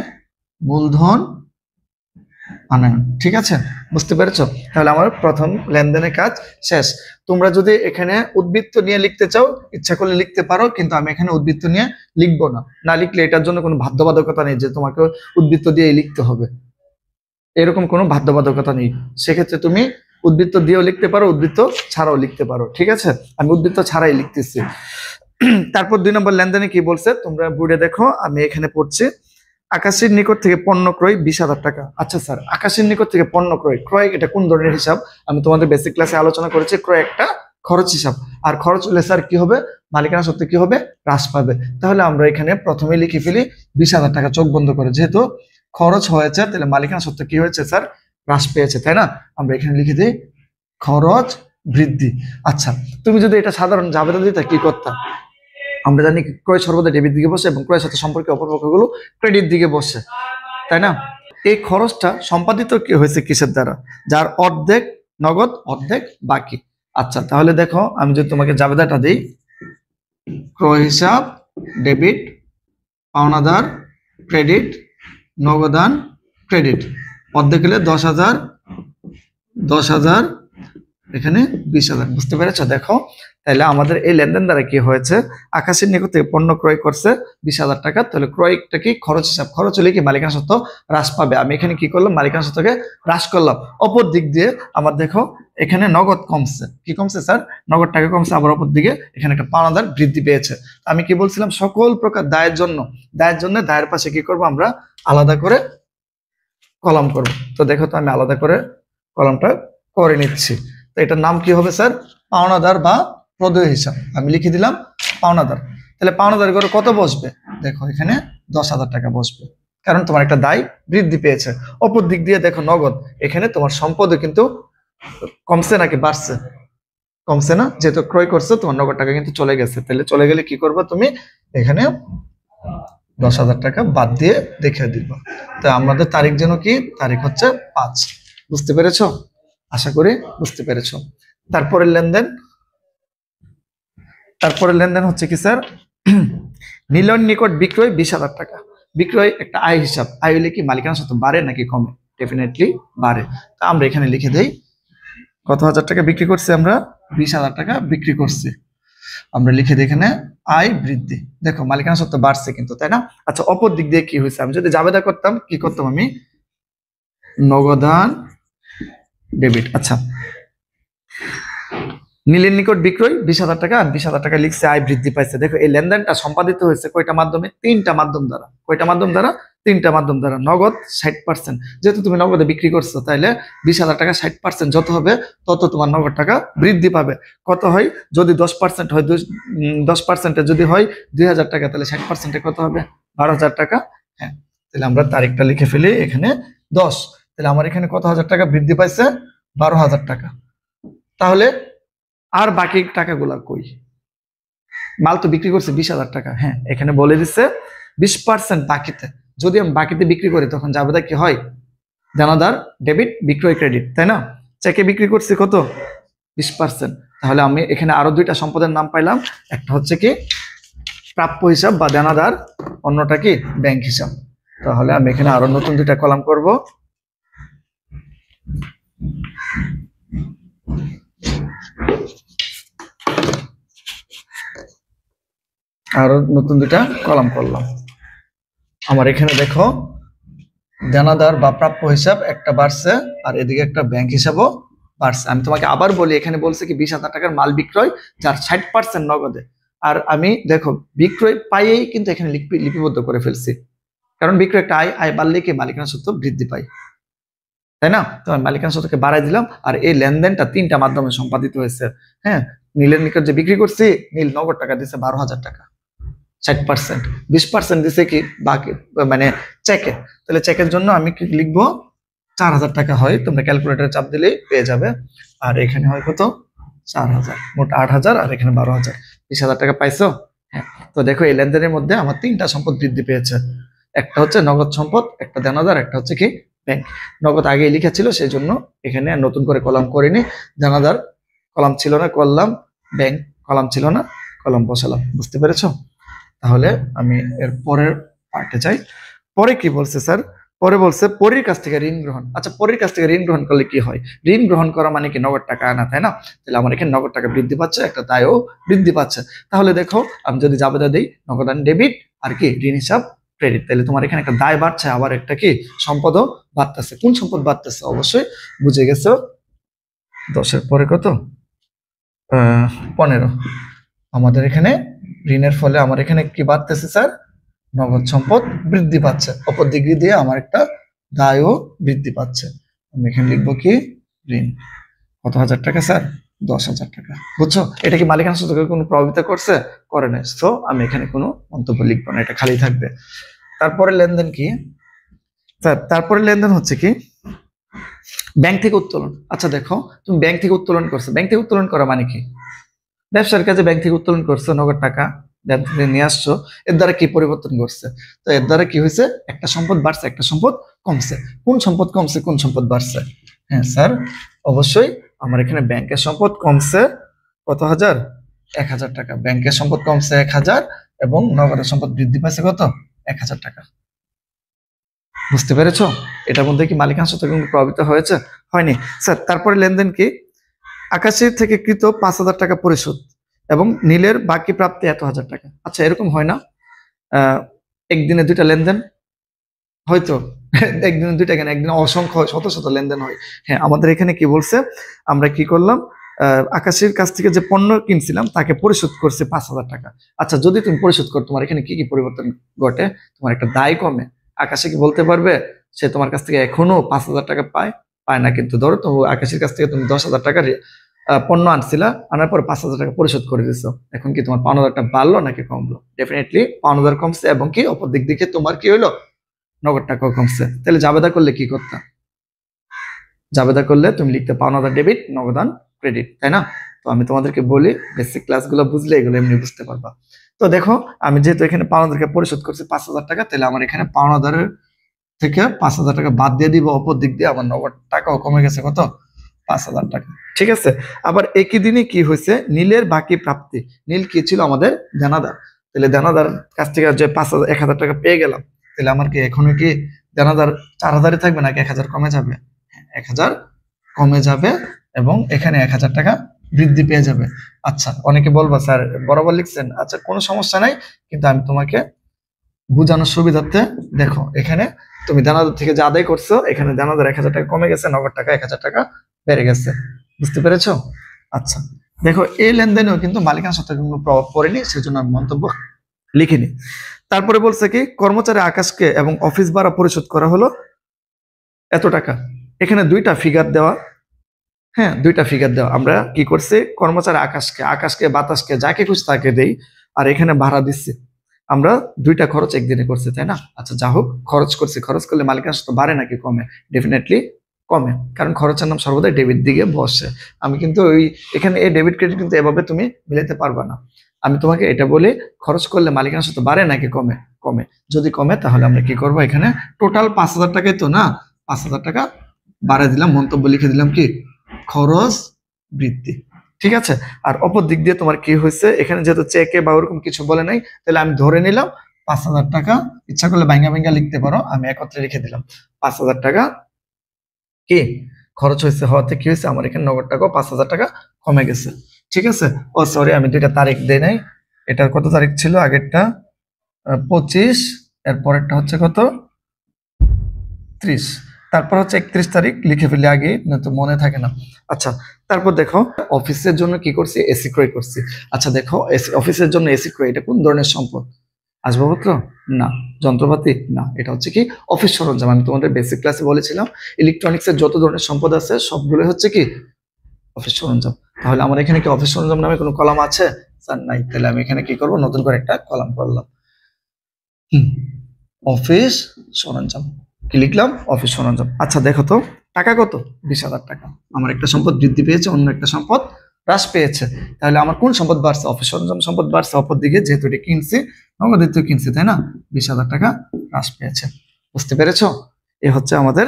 মূলধন আনয়ন, ঠিক আছে? বুঝতে পেরেছো? তাহলে আমার প্রথম লেনদেনের কাজ শেষ। তোমরা যদি এখানে উদ্বৃত্ত নিয়ে লিখতে চাও ইচ্ছা করলে লিখতে পারো, কিন্তু আমি এখানে উদ্বৃত্ত নিয়ে লিখবো না। না লিখলে এটার জন্য কোনো বাধ্যবাধকতা নেই যে তোমাকে উদ্বৃত্ত দিয়ে লিখতে হবে, এরকম কোনো বাধ্যবাধকতা নেই। সেক্ষেত্রে তুমি উদ্বৃত্ত দিয়েও লিখতে পারো, উদ্বৃত্ত ছাড়াও লিখতে পারো, ঠিক আছে? আমি উদ্বৃত্ত ছাড়াই লিখতেছি। তারপর ২ নম্বর লেনদেনে কি বলছে তোমরা বোর্ডে দেখো, আমি এখানে পড়ছি। আকাশের নিকট থেকে পণ্য ক্রয় ২০,০০০ টাকা। আচ্ছা স্যার, আকাশের নিকট থেকে পণ্য ক্রয় এটা কোন ধরনের হিসাব? আমি তোমাদের বেসিক ক্লাসে আলোচনা করেছি, ক্রয় একটা খরচ হিসাব। আর খরচ হলে স্যার কি হবে? মালিকানা সত্ত্বে কি হবে? হ্রাস পাবে। তাহলে আমরা এখানে প্রথমে লিখে ফেলি ২০,০০০ টাকা, চোখ বন্ধ করে, যেহেতু খরচ হয়েছে তাহলে মালিকানা সত্ত্বে কি হয়েছে স্যার? হ্রাস পেয়েছে, তাই না? আমরা এখানে লিখে দিই খরচ বৃদ্ধি। আচ্ছা, তুমি যদি এটা সাধারণ জাবেদা দিতে কি করতাম? আমরা জানি ক্রয় সর্বদা ডেবিট দিকে বসে এবং ক্রয়ের সাথে সম্পর্কিত অপরপক্ষগুলো ক্রেডিট দিকে বসে, তাই না? এই খরচটা সম্পাদিত কি হয়েছে কিসের দ্বারা? যার অর্ধেক নগদ অর্ধেক বাকি। আচ্ছা, তাহলে দেখো আমি যদি তোমাকে জাবেদাটা দিই, ক্রয় হিসাব ডেবিট, পাওনাদার ক্রেডিট, নগদান ক্রেডিট, অর্ধেক হলে ১০,০০০, ১০,০০০, এখানে ২০,০০০। বুঝতে পেরেছ? দেখো তাহলে আমাদের এই লেনদেন দ্বারা কি হয়েছে? আকাশের নিকট থেকে পণ্য ক্রয় করছে ২০,০০০ টাকা। তাহলে ক্রয়টা কি? খরচ হিসাব। খরচ হলে কি? মালিকানা সত্ত্ব হ্রাস পাবে। আমি এখানে কি করলাম? মালিকানা সত্ত্বকে হ্রাস করলাম। অপর দিক দিয়ে আমার দেখো এখানে নগদ কমছে। কি কমছে স্যার? নগদ টাকা কমছে। আবার অপর দিকে এখানে একটা পাওনাদার বৃদ্ধি পেয়েছে। আমি কি বলছিলাম? সকল প্রকার দায়ের জন্য দায়ের পাশে কি করব? আমরা আলাদা করে কলাম করব। তো দেখো তো আমি আলাদা করে কলামটা করে নিচ্ছি। তো এটার নাম কি হবে স্যার? পাওনাদার বা প্রদেয় হিসাব। আমি লিখে দিলাম পাওনাদার। তাহলে পাওনাদার করে কত বসবে? দেখো এখানে ১০,০০০ টাকা বসবে, কারণ তোমার একটা দায় বৃদ্ধি পেয়েছে। অপর দিক দিয়ে দেখো নগদ, এখানে তোমার সম্পদও কিন্তু কমছে নাকি বাড়ছে? কমছে না? যেহেতু ক্রয় করছে তোমার নগদ টাকা কিন্তু চলে গেছে। তাহলে চলে গেলে কি করবে তুমি? এখানে ১০,০০০ টাকা বাদ দিয়ে দেখে দিবা। তো আমাদের তারিখ যেন কি? তারিখ হচ্ছে ৫। বুঝতে পেরেছো? আশা করি বুঝতে পেরেছো। তারপরের লেনদেন হচ্ছে কি স্যার? নীলর নিকট বিক্রয় ২০,০০০ টাকা। বিক্রয় একটা আয় হিসাব। আয় হলে কি মালিকানা সত্ত্ব বাড়ে নাকি কমে? ডেফিনেটলি বাড়ে। তা আমরা এখানে লিখে দেই কত হাজার টাকা বিক্রি করছি আমরা? ২০,০০০ টাকা বিক্রি করছি। আমরা লিখে দিই এখানে আয় বৃদ্ধি। দেখো মালিকানা সত্ত্ব বাড়ছে কিন্তু, তাই না? আচ্ছা, অপর দিক দিয়ে কি হয়েছে? আমি যদি জাবেদা করতাম কি করতাম? আমি নগদান ডেবিট। আচ্ছা, নীলের নিকট বিক্রয় ২০,০০০ টাকা, ২০,০০০ টাকা লিখছে আয় বৃদ্ধি পাইছে। দেখো এই লেনদেনটা সম্পাদিত হয়েছে কয়টা মাধ্যমে? ৩টা মাধ্যম দ্বারা। কয়টা মাধ্যম দ্বারা? ৩টা মাধ্যম দ্বারা। নগদ ৬০%, যেহেতু তুমি নগদে বিক্রি করছো তাহলে ২০,০০০ টাকা ৬০% যত হবে তত তোমার নগদ টাকা বৃদ্ধি পাবে। কত হয়? যদি 10% হয়, 10% যদি হয় ২,০০০ টাকা, তাহলে ৬০%-এ কত হবে? ১২,০০০ টাকা। হ্যাঁ, তাহলে আমরা তারিখটা লিখে ফেলি এখানে ১০। তাহলে আমার এখানে কত হাজার টাকা বৃদ্ধি পাইছে? ১২,০০০ টাকা। তাহলে আর বাকি টাকাগুলা কই? মাল তো বিক্রি করছে ২০,০০০ টাকা। হ্যাঁ, এখানে বলে দিচ্ছে 20% বাকিতে। যদি আমি বাকিতে বিক্রি করি তখন জাবেদা কি হয়? দেনাদার ডেবিট, বিক্রয় ক্রেডিট, তাই না? চেকে বিক্রি করছি কত? 20%। তাহলে আমি এখানে আরো দুইটা সম্পদের নাম পাইলাম, একটা হচ্ছে কি প্রাপ্য হিসাব বা দেনাদার, অন্যটা কি ব্যাংক হিসাব। তাহলে আমি এখানে আরো নতুন দুইটা কলাম করব। আরো নতুন দুইটা কলাম করলাম। আমার এখানে দেখো দেনাদার বা প্রাপ্য হিসাব একটা বাড়ছে, আর এদিকে একটা ব্যাংক হিসাবও বাড়ছে। আমি তোমাকে আবার বলি, এখানে বলছে কি 20,000 টাকার মাল বিক্রয়, যার 60% নগদে। আর আমি দেখো বিক্রয় পাইয়েই কিন্তু এখানে লিপিবদ্ধ করে ফেলছি, কারণ বিক্রয় একটা আয়, আয় বাড়লে কি মালিকানা সত্ত্ব বৃদ্ধি পায়, তাই না? তো আমি মালিকানা সত্ত্বকে বাড়াই দিলাম। আর এই লেনদেনটা 3টা মাধ্যমে সম্পাদিত হয়েছে। হ্যাঁ, নীলের নিকট যে বিক্রি করছি, নীল নগদ টাকা দিচ্ছে 12,000 টাকা, 60%, 20% দিছে কি বাকি মানে চেকে। তাহলে চেকের জন্য আমি কি লিখবো, 4,000 টাকা হয়, তোমরা ক্যালকুলেটরে চাপ দিলেই পেয়ে যাবে। আর এখানে হয় কত, 4,000, মোট 8,000, আর এখানে 12,000, 20,000 টাকা পাইছো। হ্যাঁ, তো দেখো এই লেনদেনের মধ্যে আমার 3টা সম্পদ বৃদ্ধি পেয়েছে। একটা হচ্ছে নগদ সম্পদ, একটা দেনাদার, একটা হচ্ছে কি ব্যাংক। নগদ আগে লিখা ছিল, সেই জন্য এখানে নতুন করে কলাম করিনি। দেনাদার কলাম ছিল না, করলাম। ব্যাংক কলাম ছিল না, কলাম বসালাম। বুঝতে পেরেছো? তাহলে আমি এর পরের পার্টে যাই। পরে কি বলছে স্যার? পরে বলছে পরীর কাছ থেকে ঋণ গ্রহণ। আচ্ছা, পরীর কাছ থেকে ঋণ গ্রহণ করলে কি হয়? ঋণ গ্রহণ করা মানে কি নগদ টাকা আনা, তাই না? তাহলে আমার এখানে নগদ টাকা বৃদ্ধি পাচ্ছে, একটা দায়ও বৃদ্ধি পাচ্ছে। তাহলে দেখো আমি যদি জাবেদা দিই নগদান ডেবিট আর কি ঋণ হিসাব ক্রেডিট, তাহলে তোমার এখানে একটা দায় বাড়ছে, আবার একটা কি সম্পদও বাড়তেছে। কোন সম্পদ বাড়তেছে অবশ্যই বুঝে গেছো। 10-এর পরে কত, 15। আমাদের এখানে ঋণের ফলে আমার এখানে কি বাড়তেছে স্যার? নগদ সম্পদ বৃদ্ধি পাচ্ছে, অপর দিক দিয়ে আমার একটা দায়ও বৃদ্ধি পাচ্ছে। আমি এখানে লিখবো কি ঋণ, কত হাজার টাকা স্যার? 10,000 টাকা। বুঝছো? এটা কি মালিকানা সূত্রকে কোনো প্রভাবিত করছে? করে নাই। তো আমি এখানে কোনো মন্তব্য লিখবো না, এটা খালি থাকবে। তারপরে লেনদেন কি স্যার? তারপরে লেনদেন হচ্ছে কি ব্যাংক থেকে উত্তোলন। আচ্ছা দেখো, তুমি ব্যাংক থেকে উত্তোলন করছো, ব্যাংক থেকে উত্তোলন করা মানে কি? ব্যবসার কাজে ব্যাংক থেকে উত্তোলন করছো, নগদ টাকা ব্যাংক থেকে নিয়ে আসছো। এর দ্বারা কি পরিবর্তন করছে? তো এর দ্বারা কি হয়েছে? একটা সম্পদ বাড়ছে, একটা সম্পদ কমছে। কোন সম্পদ কমছে, কোন সম্পদ বাড়ছে? হ্যাঁ স্যার, অবশ্যই আমার এখানে ব্যাংকের সম্পদ কমছে কত হাজার? 1,000 টাকা। ব্যাংকের সম্পদ কমছে 1,000, এবং নগদের সম্পদ বৃদ্ধি পাইছে কত? 1,000 টাকা। বুঝতে পেরেছো? এটার মধ্যে কি মালিকানা সত্ত্ব কিন্তু প্রভাবিত হয়েছে? হয়নি স্যার। তারপরে লেনদেন কি? আকাশের থেকে কৃত 5,000 টাকা পরিশোধ এবং নীলের বাকি প্রাপ্তি এত হাজার টাকা। আচ্ছা, এরকম হয় না? একদিনে দুইটা লেনদেন হয়তো একদিনে দুইটা কেন, একদিনে অসংখ্য শত শত লেনদেন হয়। হ্যাঁ, আমাদের এখানে কি বলছে, আমরা কি করলাম, আকাশের কাছ থেকে যে পণ্য কিনছিলাম তাকে পরিশোধ করছে 5,000 টাকা। আচ্ছা, যদি তুমি পরিশোধ করো, তোমার এখানে কি কি পরিবর্তন ঘটে? তোমার একটা দায় কমে। আকাশে কি বলতে পারবে সে তোমার কাছ থেকে এখনো 5,000 টাকা পায়? পায় না। কিন্তু ধরো তো আকাশের কাছ থেকে তুমি 10,000 টাকার পণ্য আনছিলা, আনার পর 5,000 টাকা পরিশোধ করে দিছো। এখন কি তোমার পাওনাদারটা বাড়লো নাকি কমলো? ডেফিনেটলি পাওনাদার কমছে, এবং কি অপর দিক থেকে তোমার কি হইলো, নগদ টাকাও কমছে। তাহলে জাবেদা করলে কি করতাম? জাবেদা করলে তুমি লিখতে পাওনাদার ডেবিট, নগদান ক্রেডিট, তাই না? তো আমি তোমাদেরকে বলি, বেসিক ক্লাসগুলো বুঝলে এগুলো এমনি বুঝতে পারবা। তো দেখো, আমি যেহেতু এখানে পাওনাদারকে পরিশোধ করছি 5,000 টাকা, তাহলে আমার এখানে পাওনাদারের থেকে 5,000 টাকা বাদ দিয়ে দিব, অপর দিক দিয়ে আমার নগদ টাকাও কমে গেছে কত? 5,000 টাকা। ঠিক আছে। আবার একই দিনে কি হয়েছে, নীলের বাকি প্রাপ্তি। নীল কি ছিল? আমাদের দেনাদার। তাহলে দেনাদার কাছ থেকে যে 1,000 টাকা পেয়ে গেলাম, তাহলে আমার কি এখনো কি দেনাদার 4,000 থাকবে নাকি 1,000 কমে যাবে? 1,000 কমে যাবে, এবং এখানে 1,000 টাকা বৃদ্ধি পেয়ে যাবে। আচ্ছা, অনেকে বলবা স্যার বরাবর লিখছেন। আচ্ছা, কোনো সমস্যা নাই, কিন্তু আমি তোমাকে বোঝানোর সুবিধার্থে দেখো, এখানে তুমি দানাদার থেকে যে আদায় করছো, এখানে দানাদার 1,000 টাকা কমে গেছে, নগদ টাকা 1,000 টাকা বেড়ে গেছে। বুঝতে পেরেছো? আচ্ছা দেখো, এই লেনদেনেও কিন্তু মালিকানা সত্ত্বের কোনো প্রভাব পড়েনি, সেজন্য আমি মন্তব্য লিখিনি। তারপরে বলছে কি, কর্মচারী আকাশকে এবং অফিস ভাড়া পরিশোধ করা হলো এত টাকা। এখানে দুইটা ফিগার দেওয়া। হ্যাঁ, দুইটা ফিগার দেওয়া। আমরা কি করছি, কর্মচারী আকাশকে বাতাসকে যাকে খুশি তাকে দেই, আর এখানে ভাড়া দিচ্ছি। আমরা দুইটা খরচ একদিনে করছি, তাই না? আচ্ছা, যা হোক, খরচ করছি। খরচ করলে মালিকানা সত্ত্ব বাড়ে নাকি কমে? ডেফিনেটলি কমে, কারণ খরচের নাম সর্বদাই ডেবিট দিকে বসে। আমি কিন্তু ওই এখানে এই ডেবিট ক্রেডিট কিন্তু এভাবে তুমি মিলাতে পারবা না। আমি তোমাকে এটা বলি, খরচ করলে মালিকানা সত্ত্ব বাড়ে নাকি কমে? কমে। যদি কমে, তাহলে আমরা কি করব, এখানে টোটাল 5,000 টাকাই তো না, 5,000 টাকা বাড়ায় দিলাম, মন্তব্য লিখে দিলাম কি খরচ বৃদ্ধি। ঠিক আছে। আর অপর দিক দিয়ে তোমার কি হয়েছে, এখানে যেহেতু চেকে বা ওরকম কিছু বলে নাই, তাহলে আমি ধরে নিলাম 5,000 টাকা, ইচ্ছা করলে ভাঙ্গা ভাঙ্গা লিখতে পারো, আমি একত্রে লিখে দিলাম 5,000 টাকা কি খরচ হয়েছে। হওয়াতে কি হয়েছে, আমার এখানে নগদ টাকা 5,000 টাকা কমে গেছে। ঠিক আছে। ও সরি, আমি দুইটা তারিখ দেই নাই। এটার কত তারিখ ছিল, আগেরটা 25, এর পরেরটা হচ্ছে কত 30, তারপর হচ্ছে 31 তারিখ লিখে ফেলি আগে, না তো মনে থাকে না। আচ্ছা, তারপর দেখো অফিসের জন্য কি করছি, এসি ক্রয় করছি। আচ্ছা দেখো, অফিসের জন্য এসি ক্রয়, এটা কোন ধরনের সম্পদ? আসবাবপত্র না, যন্ত্রপাতি না, এটা হচ্ছে কি অফিস সরঞ্জাম। আমি তোমাদের বেসিক ক্লাসে বলেছিলাম ইলেকট্রনিক্সের যত ধরনের সম্পদ আছে সবগুলো হচ্ছে কি অফিস সরঞ্জাম। তাহলে আমার এখানে কি অফিস সরঞ্জাম নামে কোনো কলাম আছে? স্যার নাই। তাহলে আমি এখানে কি করব, নতুন করে একটা কলাম করলাম, অফিস সরঞ্জাম। কি লিখলাম, অফিস সরঞ্জাম। আচ্ছা দেখো তো টাকা কত, 20,000 টাকা। আমার একটা সম্পদ বৃদ্ধি পেয়েছে, অন্য একটা সম্পদ হ্রাস পেয়েছে। তাহলে আমার কোন সম্পদ বাড়ছে, অফিস সরঞ্জাম সম্পদ বাড়ছে। অপর দিকে যেহেতু এটা কিনছি, নগদ কিনছি, তাই না, 20,000 টাকা হ্রাস পেয়েছে। বুঝতে পেরেছো? এ হচ্ছে আমাদের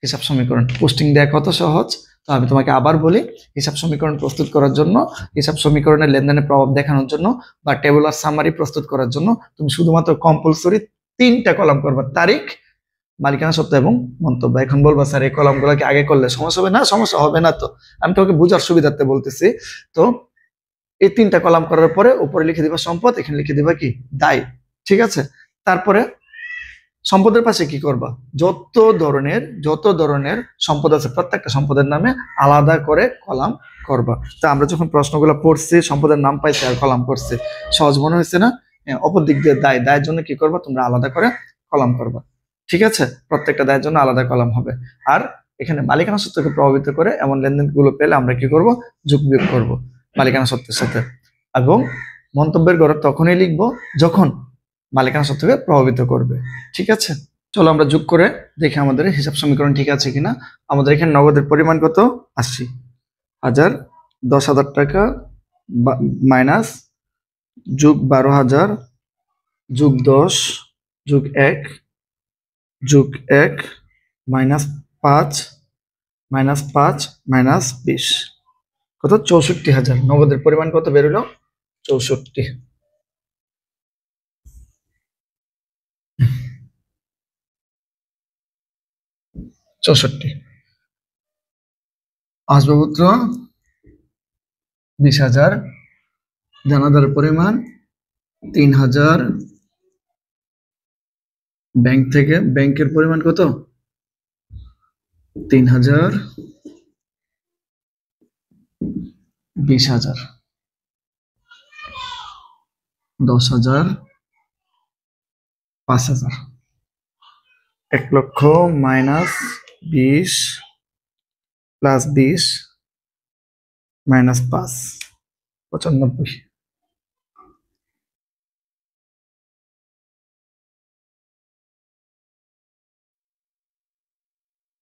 হিসাব সমীকরণ। পোস্টিং দেয়া কত সহজ। তো আমি তোমাকে আবার বলি, হিসাব সমীকরণ প্রস্তুত করার জন্য, হিসাব সমীকরণের লেনদেনের প্রভাব দেখানোর জন্য বা টেবুলার সামারি প্রস্তুত করার জন্য তুমি শুধুমাত্র কম্পালসরি 3টা কলাম করবা, তারিখ, মালিকানা সত্ত্ব এবং মন্তব্য। এখন বলবা স্যার এই কলামগুলোকে আগে করলে সমস্যা হবে না? সমস্যা হবে না, তো আমি তোমাকে বোঝার সুবিধার্থে বলতেছি। তো এই 3টা কলাম করার পরে উপরে লিখে দিবা সম্পদ, এখানে লিখে দিবা কি দায়। ঠিক আছে। তারপরে সম্পদের পাশে কি করবা, যত ধরনের সম্পদ আছে প্রত্যেকটা সম্পদের নামে আলাদা করে কলাম করবা। তো আমরা যখন প্রশ্নগুলো পড়ছি, সম্পদের নাম পাইছি আর কলাম করছি, সহজ মনে হয়েছে না? অপর দিক দিয়ে দায়ের জন্য কি করবা, তোমরা আলাদা করে কলাম করবা। ঠিক আছে। প্রত্যেকটা দায়ের জন্য আলাদা কলাম হবে। আর এখানে মালিকানা সত্ত্বকে প্রভাবিত করে এমন লেনদেন গুলো পেলে আমরা কি করব, যোগ বিয়োগ করবো মালিকানা সত্ত্বের সাথে। এবং মন্তব্যের গড় তখনই লিখবো যখন মালিকানা সত্ত্বকে প্রভাবিত করবে। ঠিক আছে। চলো আমরা যোগ করে দেখি আমাদের হিসাব সমীকরণ ঠিক আছে কিনা। আমাদের এখানে নগদের পরিমাণ কত, 80,000, 10,000 টাকা মাইনাস যোগ 12,000 যোগ 10 যোগ 1 যোগ 1 মাইনাস 5 মাইনাস 5 মাইনাস 20, কত 64,000। নগদের পরিমাণ কত বেরোলো, 64। আসবাবপত্র 20,000, দানাদার পরিমাণ 3,000, ব্যাংকের পরিমাণ কত 3,000, 20,000, 10,000, 5,000, 1 লক্ষ মাইনাস 20 প্লাস 20 মাইনাস 5, 95।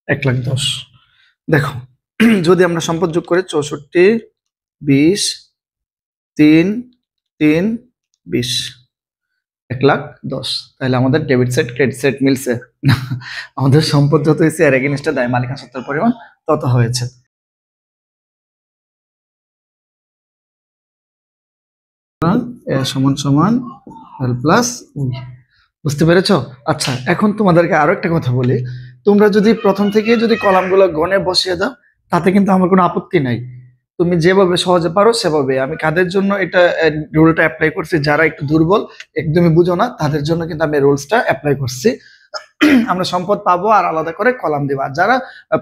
এক লাখ 10। দেখো যদি আমরা সম্পদ যোগ করি 64, 20, 3, 3, 20, 1,10,000। তাহলে আমাদের ডেবিট সাইড ক্রেডিট সাইড মিলছে না, আমাদের সম্পদ যত হয়েছে এর এগেইনস্টে দায় মালিকানা সত্ত্বের পরিমাণ তত হয়েছে। সমান সমান এল প্লাস উই। বুঝতে পেরেছো? আচ্ছা এখন তোমাদেরকে আরো একটা কথা বলি, তোমরা যদি প্রথম থেকে যদি কলামগুলো গণে বসিয়ে দাও তাতে কিন্তু আমার কোনো আপত্তি নাই। তুমি যেভাবে সহজে পারো সেভাবে। আমি কাদের জন্য এটা রুলটা অ্যাপ্লাই করছি, যারা একটু দুর্বল, একদমই বুঝো না, তাদের জন্য কিন্তু আমি রুলসটা অ্যাপ্লাই করছি। আমরা সম্পদ পাবো আর আলাদা করে কলাম দিব। আর যারা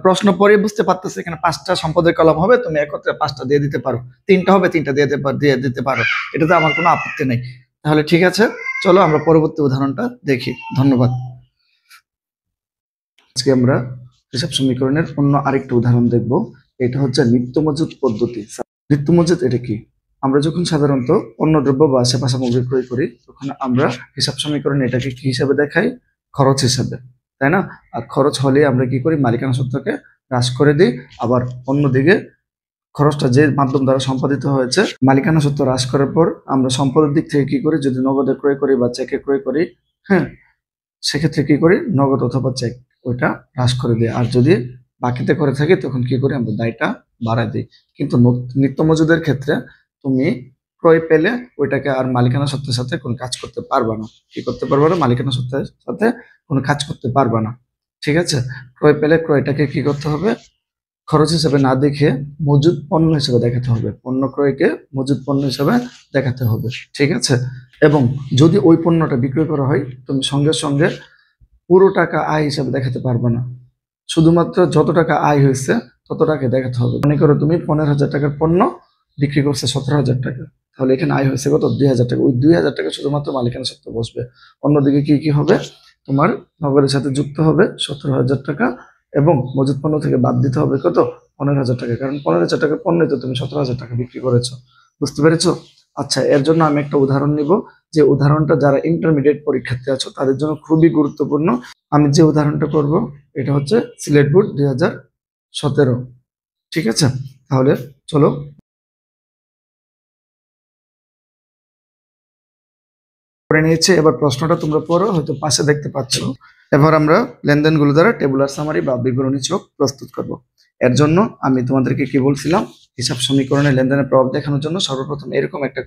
প্রশ্ন পড়ে বুঝতে পারতেছে এখানে 5টা সম্পদের কলাম হবে, তুমি একত্রে 5টা দিয়ে দিতে পারো, 3টা হবে 3টা দিয়ে দিতে পারো, এটাতে আমার কোনো আপত্তি নেই। তাহলে ঠিক আছে, চলো আমরা পরবর্তী উদাহরণটা দেখি। ধন্যবাদ। আজকে আমরা হিসাব সমীকরণের অন্য আরেকটা উদাহরণ দেখব। এটা হচ্ছে নিত্য মজুত পদ্ধতি। নিত্য মজুত এটা কি? আমরা যখন সাধারণত অন্য দ্রব্য বা সেবা সামগ্রী ক্রয় করি তখন আমরা হিসাব সমীকরণে এটাকে কি হিসাবে দেখাই, খরচ হিসাবে, তাই না? আর খরচ হলে আমরা কি করি, মালিকানা সত্ত্বকে হ্রাস করে দিই। আবার অন্যদিকে খরচটা যে মাধ্যম দ্বারা সম্পাদিত হয়েছে, মালিকানা সত্ত্ব হ্রাস করার পর আমরা সম্পদের দিক থেকে কি করি, যদি নগদে ক্রয় করি বা চেকে ক্রয় করি, হ্যাঁ, সেক্ষেত্রে কি করি, নগদ অথবা চেক ওইটা হ্রাস করে দিই। আর যদি বাকিতে করে থাকি তখন কি করি আমরা দায়টা বাড়াই দিই। কিন্তু নিত্য মজুদের ক্ষেত্রে তুমি ক্রয় পেলে ওইটাকে আর মালিকানা সত্ত্বের সাথে কোনো কাজ করতে পারবা না। কি করতে পারবা না? মালিকানা সত্ত্বের সাথে কোনো কাজ করতে পারবা না। ঠিক আছে? ক্রয় পেলে ক্রয়টাকে কি করতে হবে? খরচ হিসেবে না দেখে মজুদ পণ্য হিসেবে দেখাতে হবে। পণ্য ক্রয়কে মজুদ পণ্য হিসেবে দেখাতে হবে। ঠিক আছে? এবং যদি ওই পণ্যটা বিক্রয় করা হয়, তুমি সঙ্গে সঙ্গে পুরো টাকা আয় হিসেবে দেখাতে পারবে না। শুধুমাত্র যত টাকা আয় হয়েছে তত টাকা দেখাতে হবে। মনে করো তুমি 15,000 টাকার পণ্য বিক্রি করছে 17,000 টাকা, তাহলে এখানে আয় হয়েছে কত? 2,000 টাকা। ওই 2,000 টাকা শুধুমাত্র মালিকানা সত্ত্বে বসবে। অন্যদিকে কি কি হবে? তোমার নগদের সাথে যুক্ত হবে 17,000 টাকা এবং মজুদ পণ্য থেকে বাদ দিতে হবে কত? 15,000 টাকা। কারণ 15,000 টাকার পণ্যে তো তুমি 17,000 টাকা বিক্রি করেছো। বুঝতে পেরেছো? আচ্ছা, এর জন্য আমি একটা উদাহরণ নিব, যে উদাহরণটা যারা ইন্টারমিডিয়েট পরীক্ষার্থী আছো তাদের জন্য খুবই গুরুত্বপূর্ণ। আমি যে উদাহরণটা করব এটা হচ্ছে সিলেট বোর্ড 2017। ঠিক আছে? তাহলে চলো করে নিয়েছে। এবার প্রশ্নটা তোমরা পড়ো, হয়তো পাশে দেখতে পাচ্ছ। এবার আমরা লেনদেনগুলো দ্বারা টেবুলার সামারি বা বিবরণী ছক প্রস্তুত করব। এর জন্য আমি তোমাদেরকে কি বলছিলাম, হিসাব সমীকরণে লেনদেনের প্রভাব দেখানোর জন্য সর্বপ্রথম এরকম একটা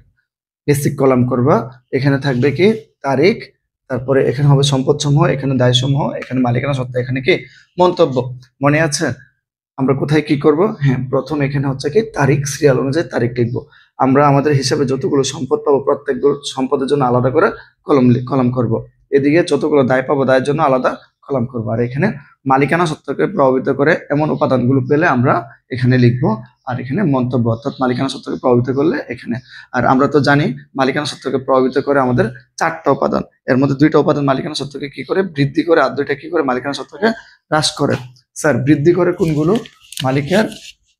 বেসিক কলাম করবা। এখানে থাকবে কি? তারিখ, তারপরে এখানে হবে সম্পদ সমূহ, এখানে দায় সমূহ, এখানে মালিকানা সত্ত্ব, এখানে কি? মন্তব্য। মনে আছে আমরা কোথায় কি করব? হ্যাঁ, প্রথম এখানে হচ্ছে কি তারিখ, সিরিয়াল অনুযায়ী তারিখ লিখবো। আমরা আমাদের হিসাবে যতগুলো সম্পদ পাবো প্রত্যেক সম্পদের জন্য আলাদা করে কলম করব। এদিকে যতগুলো দায় পাবো দায়ের জন্য আলাদা কলাম করবো। আর এখানে মালিকানা সত্ত্বকে প্রভাবিত করে এমন উপাদানগুলো পেলে আমরা এখানে লিখবো। আর এখানে মন্তব্য, অর্থাৎ মালিকানা সত্ত্বকে প্রভাবিত করলে এখানে। আর আমরা তো জানি মালিকানা সত্ত্বকে প্রভাবিত করে আমাদের 4টা উপাদান। এর মধ্যে 2টা উপাদান মালিকানা সত্ত্বকে কি করে? বৃদ্ধি করে। আর 2টা কি করে? মালিকানা সত্ত্বকে হ্রাস করে। স্যার, বৃদ্ধি করে কোনগুলো? মালিকের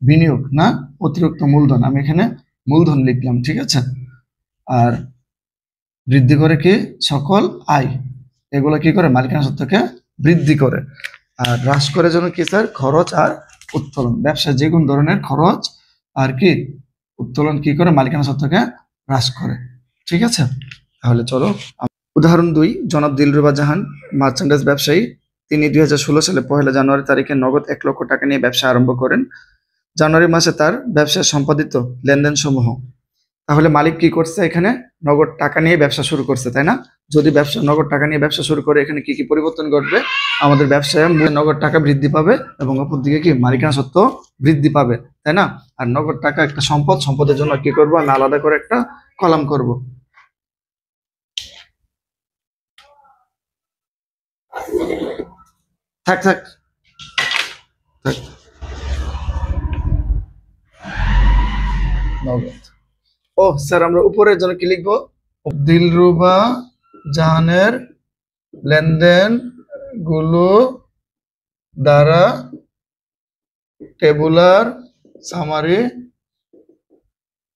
বিনিয়োগ না অতিরিক্ত মূলধন। আমি এখানে মূলধন লিখলাম। ঠিক আছে? আর বৃদ্ধি করে কি? সকল আয়। এগুলো কি করে? মালিকানা সত্ত্বকে বৃদ্ধি করে। আর হ্রাস করে যেন কি স্যার? খরচ আর উত্তোলন। ব্যবসায় যে কোন ধরনের খরচ আর কি উত্তোলন কি করে? মালিকানা সত্ত্বকে হ্রাস করে। ঠিক আছে? তাহলে চলো উদাহরণ 2। জনাব দিলরুবা জাহান মার্চেন্ডাইজ ব্যবসায়ী, তিনি 2016 সালে 1 জানুয়ারি তারিখে নগদ 1 লক্ষ টাকা নিয়ে ব্যবসা আরম্ভ করেন। জানুয়ারি মাসে তার ব্যবসায় সম্পাদিত লেনদেন সমূহ। তাহলে মালিক কি করছে? এখানে নগদ টাকা নিয়ে ব্যবসা শুরু করছে, তাই না? যদি ব্যবসা নগদ টাকা নিয়ে ব্যবসা শুরু করে, এখানে কি কি পরিবর্তন ঘটবে? আমাদের ব্যবসায় নগদ টাকা বৃদ্ধি পাবে এবং অপর দিকে কি? মালিকানা সত্ত্ব বৃদ্ধি পাবে, তাই না? আর নগদ টাকা একটা সম্পদ, সম্পদের জন্য কি করব? আমি আলাদা করে একটা কলাম করব। থাক থাক থাক। নগদ। ও স্যার, আমরা উপরের জন্য কি লিখবো? দিলরুবা জাহানের লেনদেন গুলো দ্বারা টেবুলার সামারি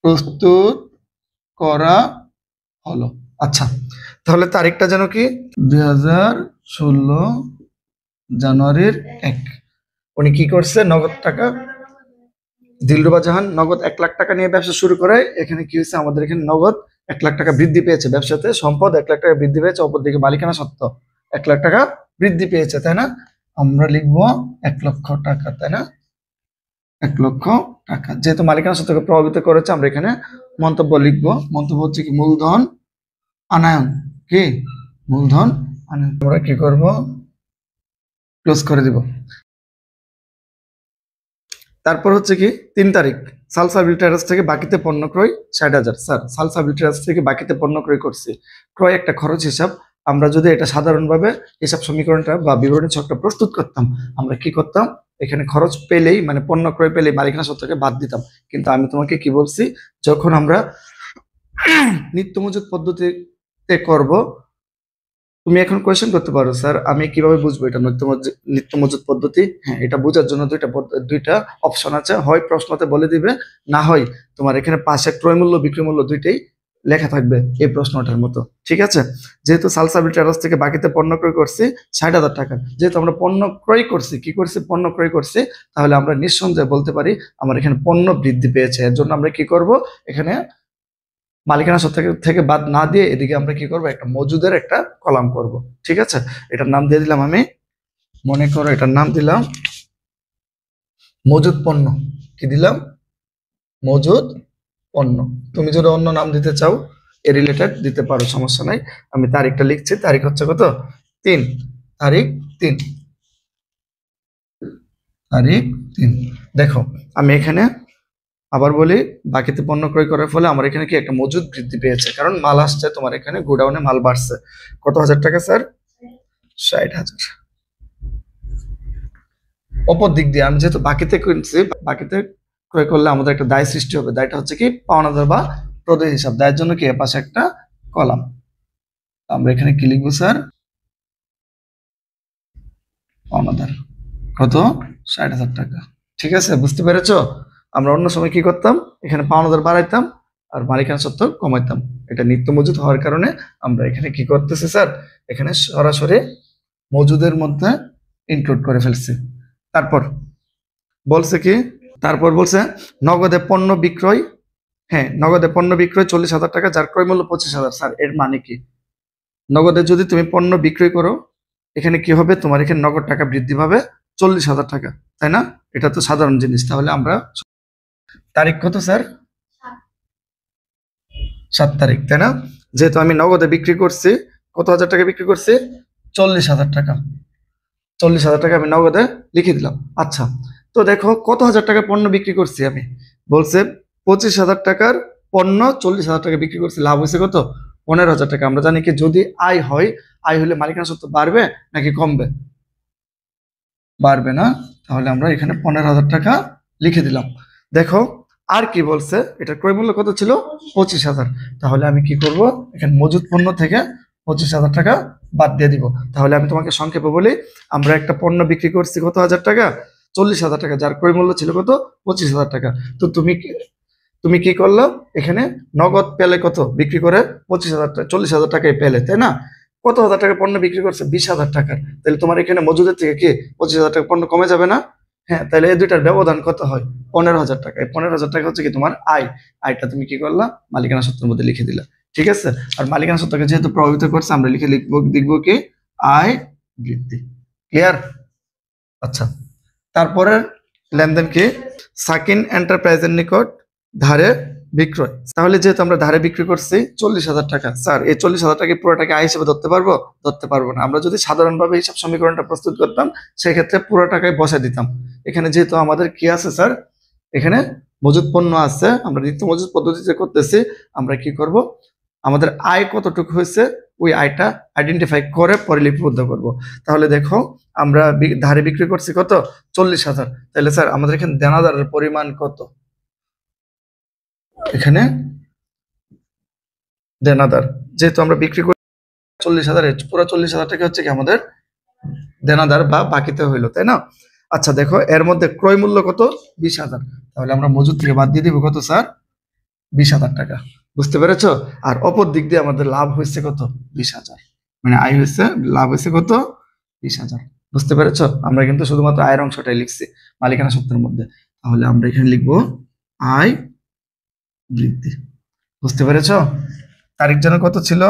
প্রস্তুত করা হলো। আচ্ছা, তাহলে তারিখটা যেন কি? 2016 জানুয়ারির 1। উনি কি করছে? নগদ টাকা, দিলরুবা জাহান নগদ 1 লাখ টাকা নিয়ে ব্যবসা শুরু করে। এখানে কি হয়েছে? আমাদের এখানে নগদ 1 লাখ টাকা বৃদ্ধি পেয়েছে। ব্যবসাতে সম্পদ 1 লাখ টাকা বৃদ্ধি পেয়েছে, অপরদিকে মালিকানা সত্ত্ব 1 লাখ টাকা বৃদ্ধি পেয়েছে, তাই না? আমরা লিখবো 1 লক্ষ টাকা, তাই না? 1 লক্ষ টাকা। যেহেতু মালিকানা সত্ত্বকে প্রভাবিত করেছে, আমরা এখানে মন্তব্য লিখবো। মন্তব্য হচ্ছে কি? মূলধন আনায়ন। কি? মূলধন আনায়ন। আমরা কি করব? ক্লোজ করে দিব। তারপর হচ্ছে কি 3 তারিখ, সালসাবিল ট্রেডার্স থেকে বাকিতে পণ্য ক্রয় 60,000। স্যার, সালসাবিল ট্রেডার্স থেকে বাকিতে পণ্য ক্রয় করছি। ক্রয় একটা খরচ হিসাব। আমরা যদি এটা সাধারণভাবে হিসাব সমীকরণটা বা বিবরণী ছকটা প্রস্তুত করতাম, আমরা কি করতাম? এখানে খরচ পেলেই, মানে পণ্য ক্রয় পেলেই মালিকানা সত্ত্বকে বাদ দিতাম। কিন্তু আমি তোমাকে কি বলছি, যখন আমরা নিত্য মজুদ পদ্ধতিতে করব, তুমি এখন কোয়েশ্চেন করতে পারো, স্যার আমি কিভাবে বুঝবো এটা নিত্য মজুদ পদ্ধতি? হ্যাঁ, এটা বোঝার জন্য দুইটা অপশন আছে। হয় প্রশ্নতে বলে দিবে, না হয় তোমার এখানে পাশে ক্রয় মূল্য বিক্রয় মূল্য দুইটাই লেখা থাকবে এই প্রশ্নটার মতো। ঠিক আছে? যেহেতু সালসাবিল ট্রেডার্স থেকে বাকিতে পণ্য ক্রয় করছি 60,000 টাকা, যেহেতু আমরা পণ্য ক্রয় করছি, কি করছি? পণ্য ক্রয় করছি, তাহলে আমরা নিঃসন্দেহে বলতে পারি আমার এখানে পণ্য বৃদ্ধি পেয়েছে। এর জন্য আমরা কি করব? এখানে মালিকানা সত্ত্ব থেকে বাদ না দিয়ে এদিকে আমরা কি করব? একটা মজুদের একটা কলাম করব। ঠিক আছে? এটার নাম দিয়ে দিলাম আমি, মনে করো এটার নাম দিলাম মজুদ পণ্য কি দিলাম, মজুদ পণ্য। তুমি যদি অন্য নাম দিতে চাও এ রিলেটেড দিতে পারো, সমস্যা নাই। আমি তারিখটা লিখছি, তারিখ হচ্ছে কত, 3, তারিখ 3, তারিখ 3। দেখো আমি এখানে আবার বলি, বাকিতে পণ্য ক্রয় করার ফলে আমার এখানে কি একটা মজুদ বৃদ্ধি পেয়েছে, কারণ মাল আসছে তোমার এখানে গোডাউনে, মাল বাড়ছে। কত হাজার টাকা স্যার, 60,000। অপর দিক দিয়ে আমি যেহেতু বাকিতে কিনছি, বাকিতে ক্রয় করলে আমাদের একটা দায় সৃষ্টি হবে। দায়টা হচ্ছে কি, পাওনাদার বা প্রদেয় হিসাব। দায়ের জন্য কি এর পাশে একটা কলাম, আমরা এখানে কি লিখবো স্যার, পাওনাদার কত, 60,000 টাকা। ঠিক আছে, বুঝতে পেরেছো? আমরা অন্য সময় কি করতাম, এখানে পাওনাদার বাড়াইতাম আর মালিকানা সত্ত্ব কমাইতাম। এটা নিত্য মজুদ হওয়ার কারণে আমরা এখানে কি করতেছি স্যার, এখানে সরাসরি মজুদের মধ্যে ইনক্লুড করে ফেলছি। তারপর বলছে কি, তারপর বলছে নগদে পণ্য বিক্রয়, হ্যাঁ নগদে পণ্য বিক্রয় 40,000 টাকা, যার ক্রয় মূল্য 25,000। স্যার এর মানে কি, নগদে যদি তুমি পণ্য বিক্রয় করো, এখানে কি হবে, তোমার এখানে নগদ টাকা বৃদ্ধি পাবে 40,000 টাকা, তাই না? এটা তো সাধারণ জিনিস। তাহলে আমরা তারিখ কত স্যার, 7 তারিখ, তাই না? যেহেতু আমি নগদে বিক্রি করছি, কত হাজার টাকা বিক্রি করছি, 40,000 টাকা। 40,000 টাকা আমি নগদে লিখে দিলাম। আচ্ছা, তো দেখো কত হাজার টাকা পণ্য বিক্রি করছি আমি, বলছে 25,000 টাকার পণ্য 40,000 টাকা বিক্রি করছি, লাভ হয়েছে কত, 15,000 টাকা। আমরা জানি কি, যদি আয় হয়, আয় হলে মালিকানা সত্ত্ব বাড়বে নাকি কমবে, বাড়বে না? তাহলে আমরা এখানে 15,000 টাকা লিখে দিলাম। দেখো আর কি বলছে, এটা ক্রয় মূল্য কত ছিল, 25,000। তাহলে আমি কি করব, এখানে মজুদ পণ্য থেকে 25,000 টাকা বাদ দিয়ে দিব। তাহলে আমি তোমাকে সংক্ষেপে বলি, আমরা একটা পণ্য বিক্রি করছি কত হাজার টাকা, 40,000 টাকা, যার ক্রয় মূল্য ছিল কত, 25,000 টাকা। তো তুমি কি করলো, এখানে নগদ পেলে কত, বিক্রি করে 25,000 টাকা, 40,000 টাকায় পেলে, তাই না? কত হাজার টাকা পণ্য বিক্রি করছে, 20,000 টাকার। তাহলে তোমার এখানে মজুদের থেকে কি 25,000 টাকা পণ্য কমে যাবে না? হ্যাঁ, তাহলে এই দুইটার ব্যবধান কত হয়, 15,000 টাকা। এই 15,000 টাকা হচ্ছে কি তোমার আয়। আয়টা তুমি কি করলা, মালিকানা সত্ত্বের মধ্যে লিখে দিলা। ঠিক আছে, আর মালিকানা সত্ত্বকে যেহেতু প্রভাবিত করছে, আমরা লিখবো কি, আয় বৃদ্ধি। ক্লিয়ার? আচ্ছা, তারপরে লেনদেন কি, সাকিন এন্টারপ্রাইজের নিকট ধারে বিক্রয়। তাহলে যেহেতু আমরা ধারে বিক্রি করছি 40,000 টাকা, স্যার এই 40,000 টাকা পুরোটাকে আয় হিসেবে ধরতে পারবো, ধরতে পারবো না। আমরা যদি সাধারণভাবে হিসাব সমীকরণটা প্রস্তুত করতাম, সেক্ষেত্রে পুরো টাকায় বসে দিতাম। এখানে যেহেতু আমাদের কি আছে স্যার, এখানে মজুদ পণ্য আছে, আমরা নিত্য মজুদ পদ্ধতিতে করতেছি। আমরা কি করব, আমাদের আয় কতটুকু হয়েছে ওই আয়টা আইডেন্টিফাই করে পরে লিপিবদ্ধ করব। তাহলে দেখো আমরা ধারে বিক্রি করছি কত, 40,000। তাহলে স্যার আমাদের এখানে দেনাদারের পরিমাণ কত, এখানে দেনাদার যেহেতু আমরা বিক্রি করি 40,000, পুরো 40,000 টাকা হচ্ছে কি আমাদের দেনাদার বা বাকিতে হইলো, তাই না? আচ্ছা দেখো, এর মধ্যে ক্রয় মূল্য কত, 20,000। তাহলে আমরা মজুদ থেকে বাদ দিয়ে দিব কত স্যার, 20,000 টাকা। বুঝতে পেরেছো? আর অপর দিক দিয়ে আমাদের লাভ হয়েছে কত, 20,000। মানে আয় হয়েছে, লাভ হয়েছে কত, 20,000। বুঝতে পেরেছো? আমরা কিন্তু শুধুমাত্র আয়ের অংশটাই লিখছি মালিকানা সত্ত্বের মধ্যে। তাহলে আমরা এখানে লিখবো আয় বৃদ্ধি। বুঝতে পেরেছো? তারিখ যেন কত ছিল,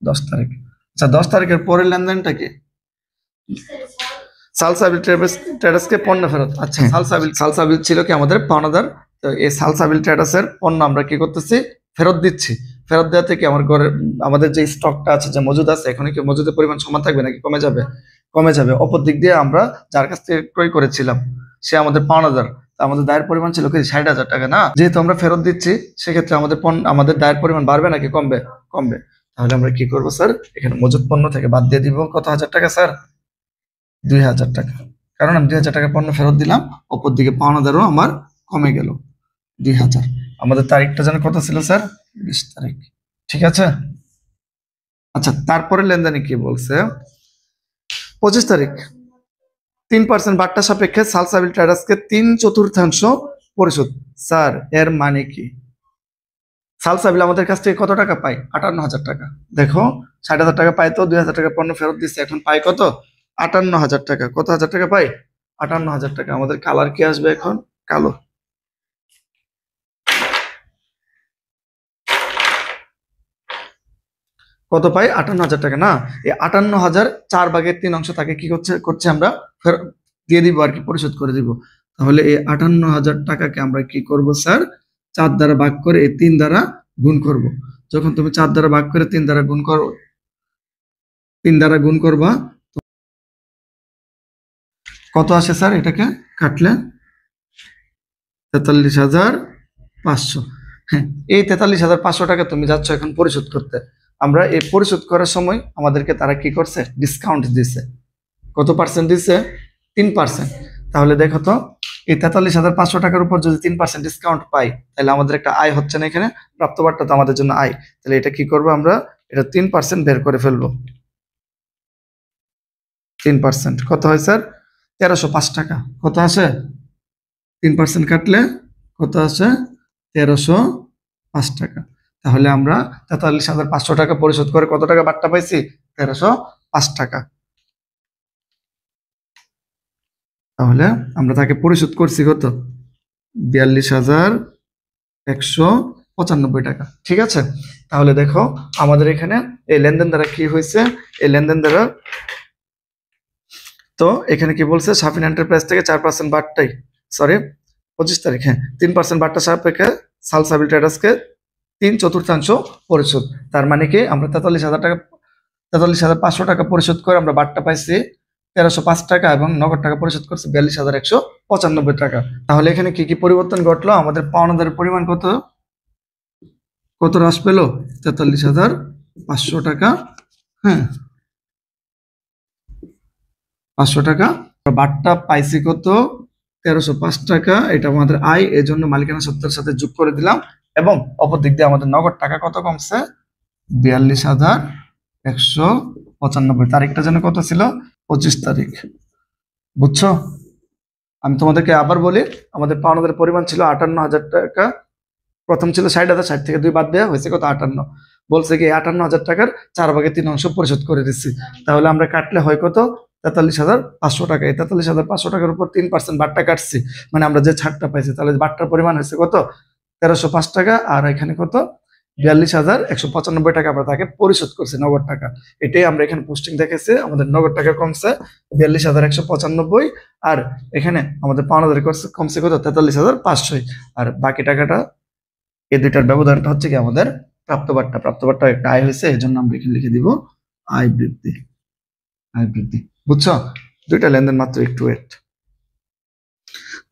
10 তারিখ। আচ্ছা 10 তারিখের পরের লেনদেনটা কি, সালসাবিল ট্রেডার্সকে পণ্য ফেরত। আচ্ছা সালসাবিল ছিল কি আমাদের পাওনাদার। তো এই সালসাবিল ট্রেডার্সের পণ্য আমরা কি করতেছি, ফেরত দিচ্ছি। ফেরত দেওয়া থেকে আমার ঘরে আমাদের যে স্টকটা আছে, যে মজুদ আছে, এখন কি মজুদের পরিমাণ সমান থাকবে নাকি কমে যাবে, কমে যাবে। অপর দিক দিয়ে আমরা যার কাছ থেকে ক্রয় করেছিলাম সে আমাদের পাওনাদার, আমাদের দায়ের পরিমাণ ছিল কি 60,000 টাকা না, যেহেতু আমরা ফেরত দিচ্ছি সেক্ষেত্রে আমাদের দায়ের পরিমাণ বাড়বে নাকি কমবে, কমবে। তাহলে আমরা কি করবো স্যার, এখানে মজুদ পণ্য থেকে বাদ দিয়ে দিব কত হাজার টাকা স্যার, 2,000 টাকা। কারণ আমি 2,000 টাকা পণ্য ফেরত দিলাম, অপর দিকে পাওনাদারও আমার কমে গেল 2,000। আমাদের তারিখটা যেন কত ছিল স্যার, 20 তারিখ। ঠিক আছে। আচ্ছা তারপরে লেনদেনে কি বলছে, 25 তারিখ 3% বাট্টা সাপেক্ষে সালসাবিল ট্রেডার্সকে 3/4 পরিশোধ। স্যার এর মানে কি, সালসাবিল আমাদের কাছ থেকে কত টাকা পায়, 58,000 টাকা। দেখো 60,000 টাকা পায়, তো 2,000 টাকা পণ্য ফেরত দিচ্ছে, এখন পায় কত, 58,000 টাকা। কত হাজার টাকা পাই, 58,000 টাকা। আমাদের কালার কি আসবে এখন, কালো। কত পাই, 58,000 টাকা না? এই 58,000 4/3 অংশ তাকে কি করছে আমরা দিয়ে দিব আর কি, পরিশোধ করে দিব। তাহলে এই 58,000 টাকাকে আমরা কি করব স্যার, 4 দ্বারা ভাগ করে এই 3 দ্বারা গুণ করব। যখন তুমি 4 দ্বারা ভাগ করে 3 দ্বারা গুণ করো, 3 দ্বারা গুণ করবা, কত আসে স্যার এটাকে কাটলে? 43,500। হ্যাঁ, এই 43,500 টাকা তুমি যাচ্ছ এখন পরিশোধ করতে। আমরা এই পরিশোধ করার সময় আমাদেরকে তারা কি করছে, ডিসকাউন্ট দিছে। কত পার্সেন্ট দিছে? 3%। তাহলে দেখো তো, এই 43,500 টাকার উপর যদি 3% ডিসকাউন্ট পাই, তাহলে আমাদের একটা আয় হচ্ছে না এখানে, প্রাপ্তবারটা তো আমাদের জন্য আয়। তাহলে এটা কি করবো আমরা, এটা 3% বের করে ফেলবো। 3% কত হয় স্যার? 1305 টাকা। কত আসে? 3% কাটলে কত আসে? 1305 টাকা। তাহলে আমরা 43,500 টাকা পরিশোধ করে কত টাকা বাট্টা পাইছি? 1305 টাকা। তাহলে আমরা তাকে পরিশোধ করছি কত? 42,195 টাকা। ঠিক আছে, তাহলে দেখো আমাদের এখানে এই লেনদেন দ্বারা কি হয়েছে, এই লেনদেন দ্বারা তো এখানে কি বলছে, সাফিন এন্টারপ্রাইজ থেকে 4% বাট্টাই, সরি 25 তারিখ, হ্যাঁ 3% বাট্টা সাপেক্ষে সালসাবিল ট্রেডার্সকে 3/4 পরিশোধ। তার মানে কি আমরা 43,000 টাকা, 43,500 টাকা পরিশোধ করে আমরা বাট্টা পাইছি 1305 টাকা এবং নগদ টাকা পরিশোধ করছে 42,195 টাকা। তাহলে এখানে কি কি পরিবর্তন ঘটলো? আমাদের পাওনাদারের পরিমাণ কত কত হ্রাস পেল? 43,500 টাকা। হ্যাঁ, 500 টাকা। বাট্টা পাইছি কত? 1305 টাকা। এটা আমাদের আয়, এই জন্য মালিকানা সত্ত্বের সাথে যোগ করে দিলাম। এবং অপর দিক দিয়ে আমাদের নগদ টাকা কত কমছে? 42,195। তারিখটা যেন কত ছিল? 25 তারিখ। বুঝছো? আমি তোমাদেরকে আবার বলি, আমাদের পাওনাদার পরিমাণ ছিল 58,000 টাকা। প্রথম ছিল 60,000, 60 থেকে 2 বাদ দেওয়া হয়েছে কত? 58। বলছে কি 58,000 টাকার 4/3 অংশ পরিশোধ করে দিচ্ছি। তাহলে আমরা কাটলে হয় কত? 43,500 টাকা। এই 43,500 টাকার উপর 3% বাট্টা কাটছি, মানে আমরা যে ছাড়টা পাইছি, তাহলে বাট্টার পরিমাণ হয়েছে কত? 1305 টাকা। আর এখানে কত? 42,195 টাকা আমরা তাকে পরিশোধ করছি নগদ টাকা। এটাই আমরা এখানে পোস্টিং দেখেছি, আমাদের নগদ টাকা কমছে 42,195। আর এখানে আমাদের পাওনাদার কমছে কত? 43,500। আর বাকি টাকাটা, এই দুইটার ব্যবধানটা হচ্ছে কি আমাদের প্রাপ্তবারটা। প্রাপ্তবারটা একটা আয় হয়েছে, এই জন্য আমরা এখানে লিখে দিব আয় বৃদ্ধি। আয় বৃদ্ধি, বুঝছো? দুইটা লেনদেন মাত্র, একটু ওয়েট।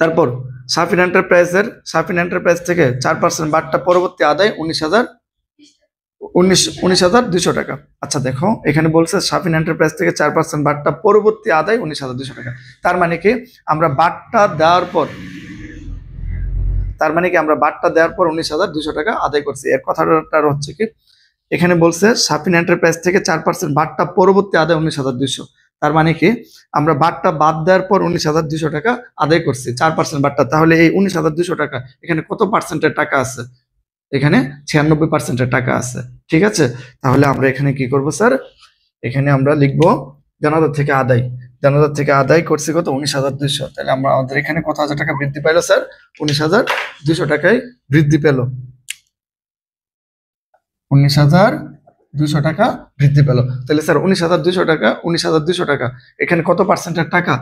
তারপর সাফিন এন্টারপ্রাইজ থেকে 4% বাট্টা পরবর্তী আদায় 19,200 টাকা। আচ্ছা দেখো, এখানে বলছে সাফিন এন্টারপ্রাইজ থেকে 4% বাট্টা পরবর্তী আদায় 19,200 টাকা। তার মানে কি আমরা বাট্টা দেওয়ার পর 19,200 টাকা আদায় করছি। এর কথাটা হচ্ছে কি, এখানে বলছে সাফিন এন্টারপ্রাইজ থেকে 4% বাট্টা পরবর্তী আদায় 19,200। তার মানে কি আমরা বাট্টা বাদ দেওয়ার পর 19,200 টাকা আদায় করছি, 4% বাট্টা। তাহলে এই 19,200 টাকা এখানে কত পার্সেন্টের টাকা আছে? এখানে 96% টাকা আছে। ঠিক আছে, তাহলে আমরা এখানে কি করব স্যার, এখানে আমরা লিখবো দেনাদার থেকে আদায়। দেনাদার থেকে আদায় করছি কত? 19,200। তাহলে আমরা আমাদের এখানে কত হাজার টাকা বৃদ্ধি পাইলো স্যার? 19,200 টাকায় বৃদ্ধি পেল। 19,200 টাকা বৃদ্ধি পেল। তাহলে স্যার 19,200 টাকা এখানে কত পার্সেন্টের টাকা?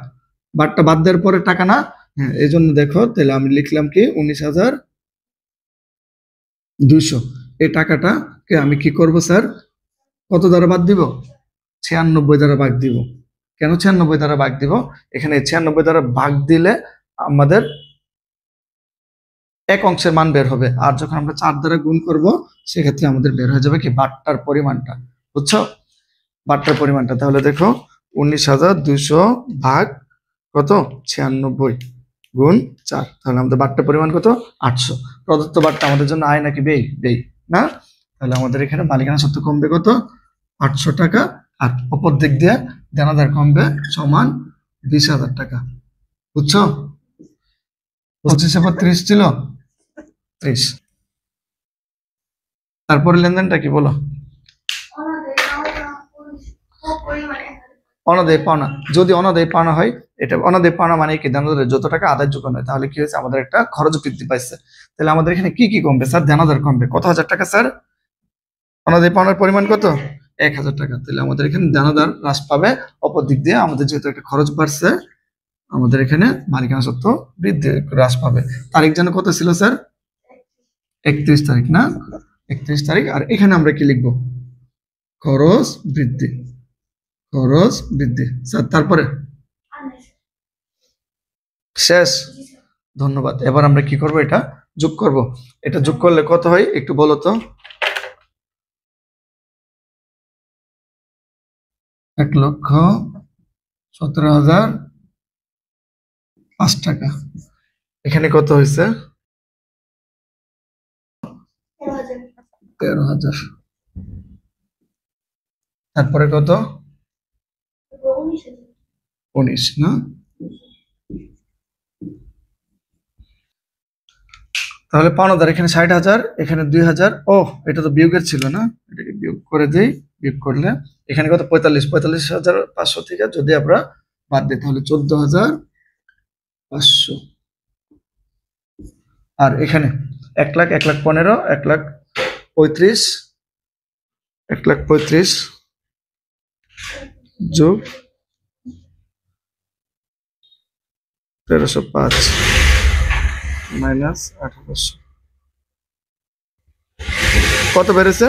বাট্টা বাদ দেওয়ার পরে টাকা না? হ্যাঁ, এই জন্য দেখো, তাহলে আমি লিখলাম কি 19,200। এই টাকাটাকে আমি কি করব স্যার, কত দ্বারা বাদ দিব? 96 দ্বারা ভাগ দিব। কেন 96 দ্বারা ভাগ দিব? এখানে 96 দ্বারা ভাগ দিলে আমাদের এক অংশের মান বের হবে, আর যখন আমরা 4 দ্বারা গুণ করব সেক্ষেত্রে আমাদের বের হয়ে যাবে কি বাট্টার পরিমাণটা। বুঝছো? বাট্টার পরিমাণটা। তাহলে দেখো 19,200 ভাগ কত? 96 গুণ 4। তাহলে আমাদের বাট্টার পরিমাণ কত? 800। প্রদত্ত বাট্টা আমাদের জন্য আয় নাকি ব্যয়? ব্যয় না? তাহলে আমাদের এখানে মালিকানা সত্ত্ব কমবে কত? 800 টাকা। আর অপর দিক দিয়ে দেনাদার কমবে সমান 20,000 টাকা। বুঝছো? 25 পর 30 ছিল 30। তারপরে লেনদেনটা কি বলো? অনাদায়ী পাওনা। যদি অনাদায়ী পাওনা হয়, এটা অনাদায়ী পাওনা মানে কি দেনাদারের যত টাকা আদায় যোগ্য নয়, তাহলে কি হয়েছে আমাদের একটা খরচ বৃদ্ধি পাইছে। তাহলে আমাদের এখানে কি কি কমবে স্যার? দেনাদার কমবে কত হাজার টাকা স্যার? অনাদায়ী পাওনার পরিমাণ কত? 1,000 টাকা। তাহলে আমাদের এখানে দেনাদার হ্রাস পাবে। অপর দিক দিয়ে আমাদের যেহেতু একটা খরচ বাড়ছে, আমাদের এখানে মালিকানা সত্ত্ব বৃদ্ধি হ্রাস পাবে। তারিখ যেন কত ছিল স্যার? 31 তারিখ না? 31 তারিখ। আর এখানে আমরা কি লিখবো? খরচ বৃদ্ধি, খরচ বৃদ্ধি। স্যার তারপরে শেষ? ধন্যবাদ। এবার আমরা কি করব? এটা যোগ করব। এটা যোগ করলে কত হয় একটু বলো তো? 1,17,005 টাকা। এখানে কত হয়েছে? 13,000। তারপরে কত? 19 না? তাহলে পাওনাদার এখানে 60,000, এখানে 2,000। ও এটা তো বিয়োগের ছিল না, এটাকে বিয়োগ করে দেই। বিয়োগ করলে এখানে কত? 45,500 থেকে যদি আমরা বাদ দিই তাহলে 14,500। আর এখানে 1,00,000, 1,15,000, 1,35,000, 1,35,000 যোগ 1305 মাইনাস 1,800 কত বেড়েছে?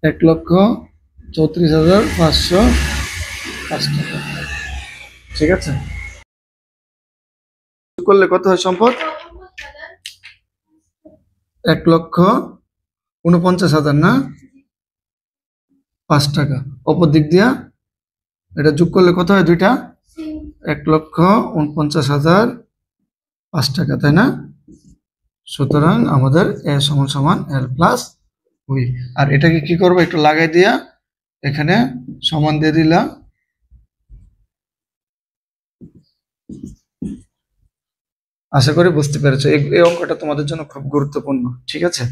1,34,505 টাকা। ঠিক আছে, করলে কত হয় সম্পদ? 1,49,000 না? 5 টাকা। অপর দিক দিয়া এটা যোগ করলে কত হয়? দুইটা 1,49,005 টাকা, তাই না? সুতরাং আমাদের এ সমান সমান এল প্লাস উই। আর এটাকে কি করবো? একটু লাগাই দিয়া এখানে সমান দিয়ে দিলাম। আশা করি বুঝতে পেরেছো। এই অঙ্কটা তোমাদের জন্য খুব গুরুত্বপূর্ণ। ঠিক আছে।